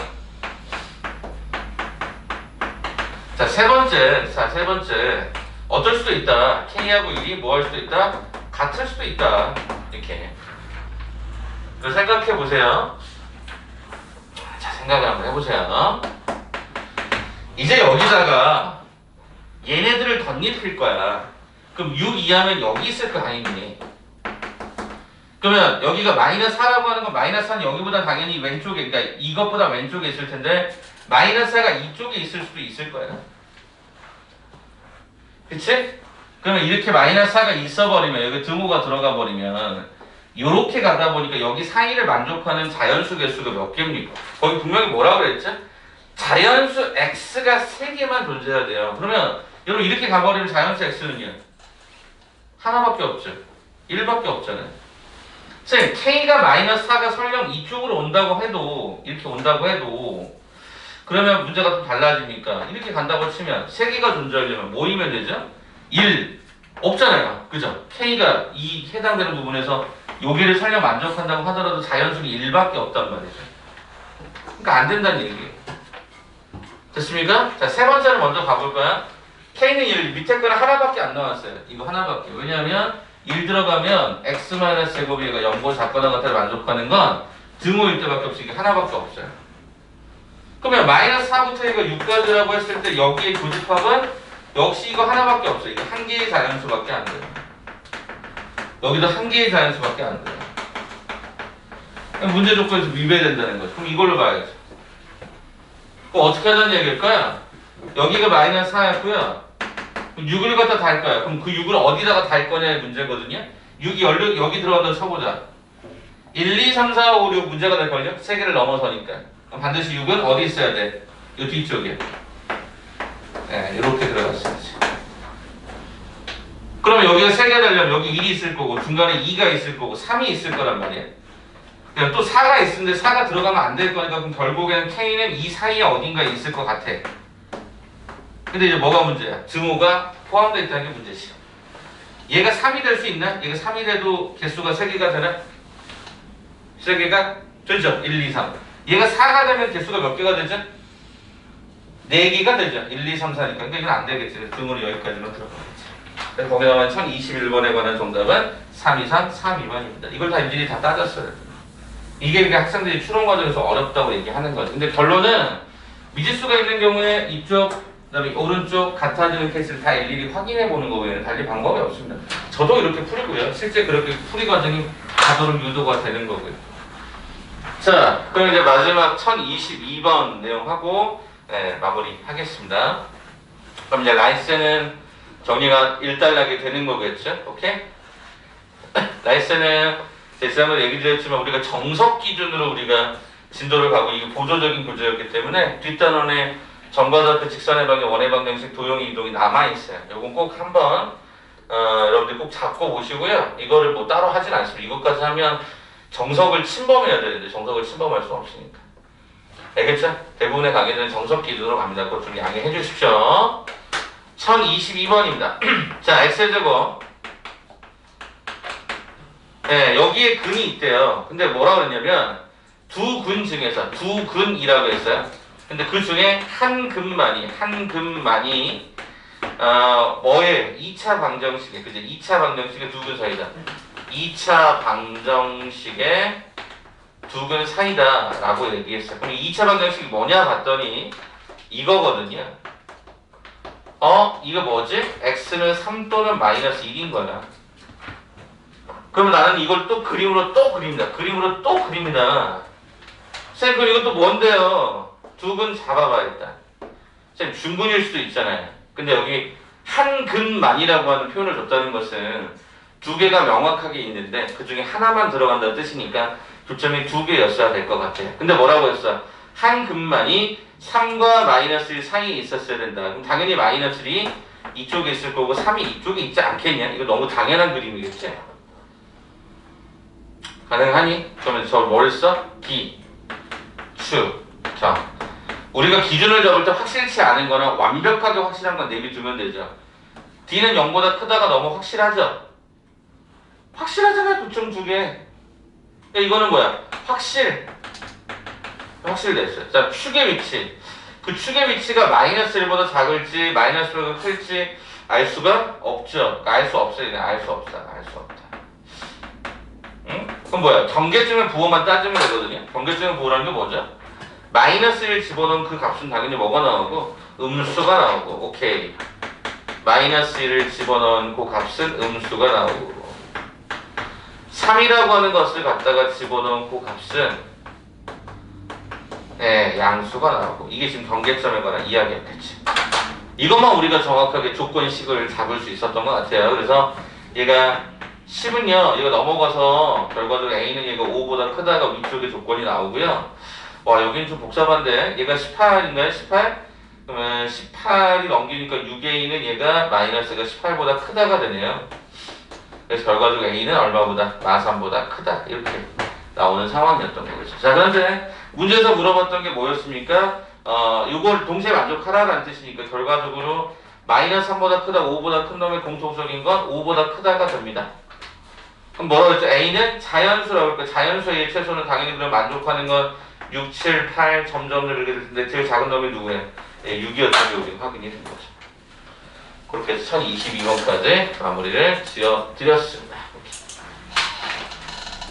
자, 세 번째. 어떨 수도 있다. k하고 1이 뭐 할 수도 있다? 같을 수도 있다. 이렇게. 그걸 생각해 보세요. 자, 생각을 한번 해보세요. 이제 여기다가 얘네들을 덧입힐 거야. 그럼 6 이하면 여기 있을 거 아니니? 그러면 여기가 마이너스 4라고 하는 건 마이너스 4는 여기보다 당연히 왼쪽에, 그러니까 이것보다 왼쪽에 있을 텐데 마이너스 4가 이쪽에 있을 수도 있을 거야. 그치? 그러면 이렇게 마이너스 4가 있어버리면 여기 등호가 들어가 버리면 이렇게 가다 보니까 여기 사이를 만족하는 자연수 개수가 몇 개입니까? 거기 분명히 뭐라고 그랬죠? 자연수 x가 3개만 존재해야 돼요. 그러면 여러분 이렇게 가버리면 자연수 x는요? 하나밖에 없죠. 1밖에 없잖아요. 선생님 k가 마이너스 4가 설령 이쪽으로 온다고 해도 이렇게 온다고 해도 그러면 문제가 좀 달라지니까 이렇게 간다고 치면 3개가 존재하려면 뭐이면 되죠? 1 없잖아요. 그죠? k가 이 해당되는 부분에서 여기를 설령 만족한다고 하더라도 자연수는 1밖에 없단 말이죠. 그러니까 안 된다는 얘기예요. 됐습니까? 자, 세 번째를 먼저 가볼까요? k는 1, 밑에 거는 하나밖에 안 나왔어요. 이거 하나밖에. 왜냐하면 1 들어가면 x-제곱이 0보 작거나 같아를 만족하는 건 등호일 때밖에 없이 이게 하나밖에 없어요. 그러면 마이너스 4부터 이거 6까지라고 했을 때 여기에 교집합은 역시 이거 하나밖에 없어요. 이게 한 개의 자연수밖에 안 돼요. 여기도 한 개의 자연수밖에 안 돼요. 문제 조건에서 위배된다는 거죠. 그럼 이걸로 봐야죠. 그럼 어떻게 하자는 얘기일까요? 여기가 마이너스 4였고요. 6을 갖다 달 거야. 그럼 그 6을 어디다가 달 거냐의 문제거든요. 6이 여기 들어간다고 쳐보자. 1, 2, 3, 4, 5, 6 문제가 될걸요? 3개를 넘어서니까. 그럼 반드시 6은 어디 있어야 돼? 이 뒤쪽에. 네, 이렇게 들어갔어야지. 그러면 여기가 3개 되려면 여기 1이 있을 거고 중간에 2가 있을 거고 3이 있을 거란 말이에요. 그냥 또 4가 있는데 4가 들어가면 안 될 거니까 그럼 결국에는 k는 이 사이에 어딘가에 있을 것 같아. 근데 이제 뭐가 문제야? 등호가 포함되어 있다는 게 문제지. 얘가 3이 될 수 있나? 얘가 3이 돼도 개수가 3개가 되나? 3개가 되죠. 1, 2, 3. 얘가 4가 되면 개수가 몇 개가 되죠? 4개가 되죠. 1, 2, 3, 4니까. 그러니까 이건 안 되겠지. 등호는 여기까지만 들어가겠지. 그래서 거기 나온 1021번에 관한 정답은 3, 2, 3, 3, 2번입니다. 이걸 다 일일이 다 따졌어요. 이게 그러니까 학생들이 추론 과정에서 어렵다고 얘기하는 거죠. 근데 결론은 미지수가 있는 경우에 이쪽 그다음에 오른쪽 같아지는 케이스를 다 일일이 확인해 보는 거 외에는 달리 방법이 없습니다. 저도 이렇게 풀고요. 실제 그렇게 풀이 과정이 가도록 유도가 되는 거고요. 자, 그럼 이제 마지막 1022번 내용하고 마무리하겠습니다. 그럼 이제 라이센은 정리가 일단락이 되는 거겠죠? 오케이? 라이센은 지난번에 얘기 드렸지만 우리가 정석 기준으로 우리가 진도를 가고 이게 보조적인 교재였기 때문에 뒷단원에 정과좌표 직선의 방향, 원의 방정식, 도형의 이동이 남아있어요. 요건 꼭 한번 여러분들 꼭 잡고 보시고요. 이거를 뭐 따로 하진 않습니다. 이것까지 하면 정석을 침범해야 되는데 정석을 침범할 수 없으니까. 알겠죠? 대부분의 강의들은 정석 기준으로 갑니다. 그것 좀 양해해 주십시오. 1022번입니다. 자, x제곱. 네, 여기에 근이 있대요. 근데 뭐라고 그랬냐면 두 근 중에서 두 근이라고 했어요. 근데 그 중에 한 근만이 뭐예요? 2차 방정식에 그죠? 2차 방정식의 두 근 사이다. 2차 방정식의 두 근 사이다 라고 얘기했어요. 그럼 2차 방정식이 뭐냐 봤더니 이거거든요. 이거 뭐지? x는 3 또는 마이너스 1인 거야. 그럼 나는 이걸 또 그림으로 또 그립니다. 쌤, 그럼 이것도 뭔데요? 두 근 잡아봐야겠다. 쌤, 중근일 수도 있잖아요. 근데 여기 한 근만이라고 하는 표현을 줬다는 것은 두 개가 명확하게 있는데 그 중에 하나만 들어간다는 뜻이니까 교점이 2개였어야 될 것 같아요. 근데 뭐라고 했어? 한 근만이 3과 마이너스 1 사이에 있었어야 된다. 그럼 당연히 마이너스 1이 이쪽에 있을 거고 3이 이쪽에 있지 않겠냐? 이거 너무 당연한 그림이겠지? 가능하니? 그러면 저 뭘 써? 기, 추. 자, 우리가 기준을 잡을 때 확실치 않은 거나 완벽하게 확실한 건 내비두면 되죠. D는 0보다 크다가 너무 확실하죠? 확실하잖아요, 교점 2개. 이거는 뭐야? 확실됐어요. 자, 축의 위치. 그 축의 위치가 마이너스 1보다 작을지 마이너스 1보다 클지 알 수가 없죠. 알 수 없어요. 알 수 없다. 응? 그럼 뭐야? 경계점의 부호만 따지면 되거든요. 경계점의 부호라는 게 뭐죠? 마이너스 1 집어넣은 그 값은 당연히 뭐가 나오고? 음수가 나오고. 오케이. 마이너스 1을 집어넣은 그 값은 음수가 나오고 3이라고 하는 것을 갖다가 집어넣은 그 값은 양수가 나오고 이게 지금 경계점에 관한 이야기였겠지. 이것만 우리가 정확하게 조건식을 잡을 수 있었던 것 같아요. 그래서 얘가 10은요, 얘가 넘어가서 결과적으로 A는 얘가 5보다 크다가 위쪽에 조건이 나오고요. 와, 여기는 좀 복잡한데, 얘가 18인가요? 18? 그러면 18이 넘기니까 6A는 얘가 마이너스가 18보다 크다가 되네요. 그래서 결과적으로 A는 얼마보다? 마3보다 크다. 이렇게 나오는 상황이었던 거죠. 자, 그런데 문제에서 물어봤던 게 뭐였습니까? 이걸 동시에 만족하라라는 뜻이니까 결과적으로 마이너스 3보다 크다, 5보다 큰 놈의 공통적인 건 5보다 크다가 됩니다. 그럼 뭐라고 했죠? A는 자연수라고 할까? 자연수의 최소는 당연히 그럼 만족하는 건 6, 7, 8 점점 이렇게 될 텐데 제일 작은 놈이 누구예요? 예, 6이었던 게 우리 확인이 된 거죠. 그렇게 해서 1022번까지 마무리를 지어드렸습니다.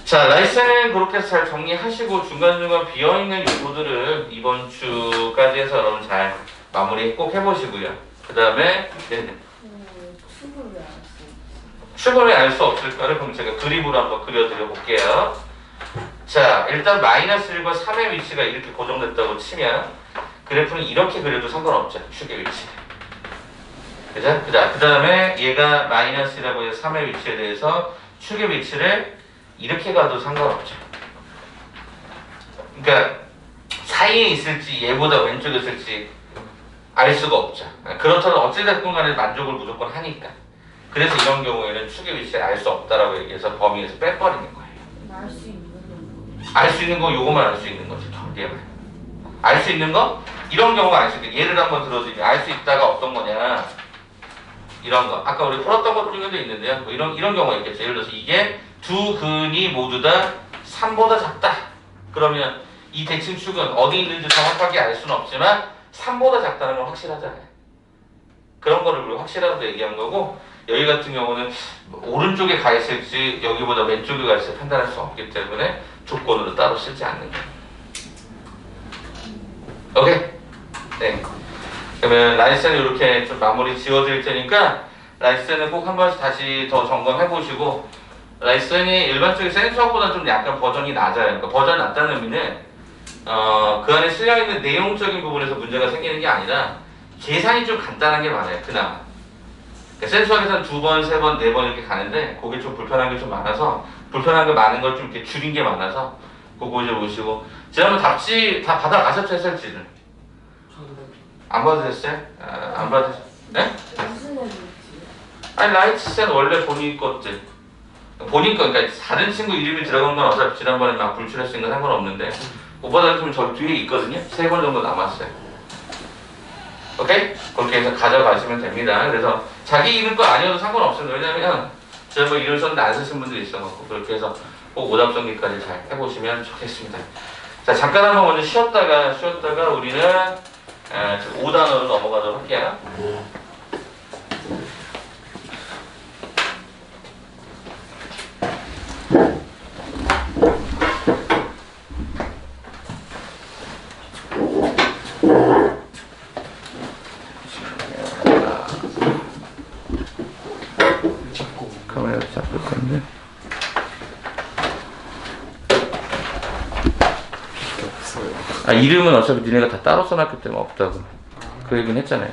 자, 라이센은 그렇게 해서 잘 정리하시고 중간중간 비어있는 요소들을 이번 주까지 해서 여러분 잘 마무리 꼭 해보시고요. 그 다음에 네네. 축을 왜안 써? 출근을 알 수 없을까를 그럼 제가 그림으로 한번 그려드려 볼게요. 자, 일단 마이너스 1과 3의 위치가 이렇게 고정됐다고 치면 그래프는 이렇게 그려도 상관없죠. 축의 위치. 그죠? 그 다음에 얘가 마이너스라고 해서 3의 위치에 대해서 축의 위치를 이렇게 가도 상관없죠. 그러니까 사이에 있을지 얘보다 왼쪽에 있을지 알 수가 없죠. 그렇다면 어찌됐건 간에 만족을 무조건 하니까. 그래서 이런 경우에는 축의 위치를 알 수 없다라고 얘기해서 범위에서 빼버리는 거예요. 알 수 있는 건 알 수 있는 거 요거만 알 수 있는 거죠. 얘만. 알 수 있는 거? 이런 경우가 알 수 있는 예를 한번 들어드리면 알 수 있다가 어떤 거냐. 이런 거. 아까 우리 풀었던 것 중에도 있는데요. 뭐 이런 경우가 있겠죠. 예를 들어서 이게 두 근이 모두 다 3보다 작다. 그러면 이 대칭축은 어디 있는지 정확하게 알 수는 없지만 3보다 작다는 건 확실하잖아요. 그런 거를 우리 확실하다고 얘기한 거고 여기 같은 경우는 오른쪽에 가 있을지 여기보다 왼쪽에 가 있을지 판단할 수 없기 때문에 조건으로 따로 쓰지 않는 거예요. 오케이? 네. 그러면 라이센을 이렇게 좀 마무리 지어드릴 테니까 라이센은 꼭 한 번씩 다시 더 점검해 보시고 라이센이 일반적인 센서보다 좀 약간 버전이 낮아요. 그러니까 버전이 낮다는 의미는 그 안에 실려있는 내용적인 부분에서 문제가 생기는 게 아니라 계산이 좀 간단한 게 많아요. 그나마. 그러니까 센수학에서는 2번, 3번, 4번 이렇게 가는데 그게 좀 불편한 게 좀 많아서 불편한 게 많은 걸 좀 이렇게 줄인 게 많아서 그거 이제 보시고 지난번 답지 다 받아가셨죠? SLG를? 안 받으셨어요? 안 받으셨어요? 네? 무슨 애들지? 아니 라이트센 원래 본인 것들 본인 거 그러니까 다른 친구 이름이 들어간 건 어차피 지난번에 막 불출했으니까 상관없는데 못 받아주면 저 뒤에 있거든요? 3번 정도 남았어요. 오케이? 그렇게 해서 가져가시면 됩니다. 그래서 자기 이름 거 아니어도 상관없어요. 왜냐면 제가 뭐 이름 썼는데 안 쓰신 분들이 있어갖고 그렇게 해서 꼭 오답 정리까지 잘 해보시면 좋겠습니다. 자, 잠깐 한번 먼저 쉬었다가 우리는 5단어로 넘어가도록 할게요. 카메라 잡을 건데. 아, 이름은 어차피 니네가 다 따로 써놨기 때문에 없다고. 그 얘기는 했잖아요.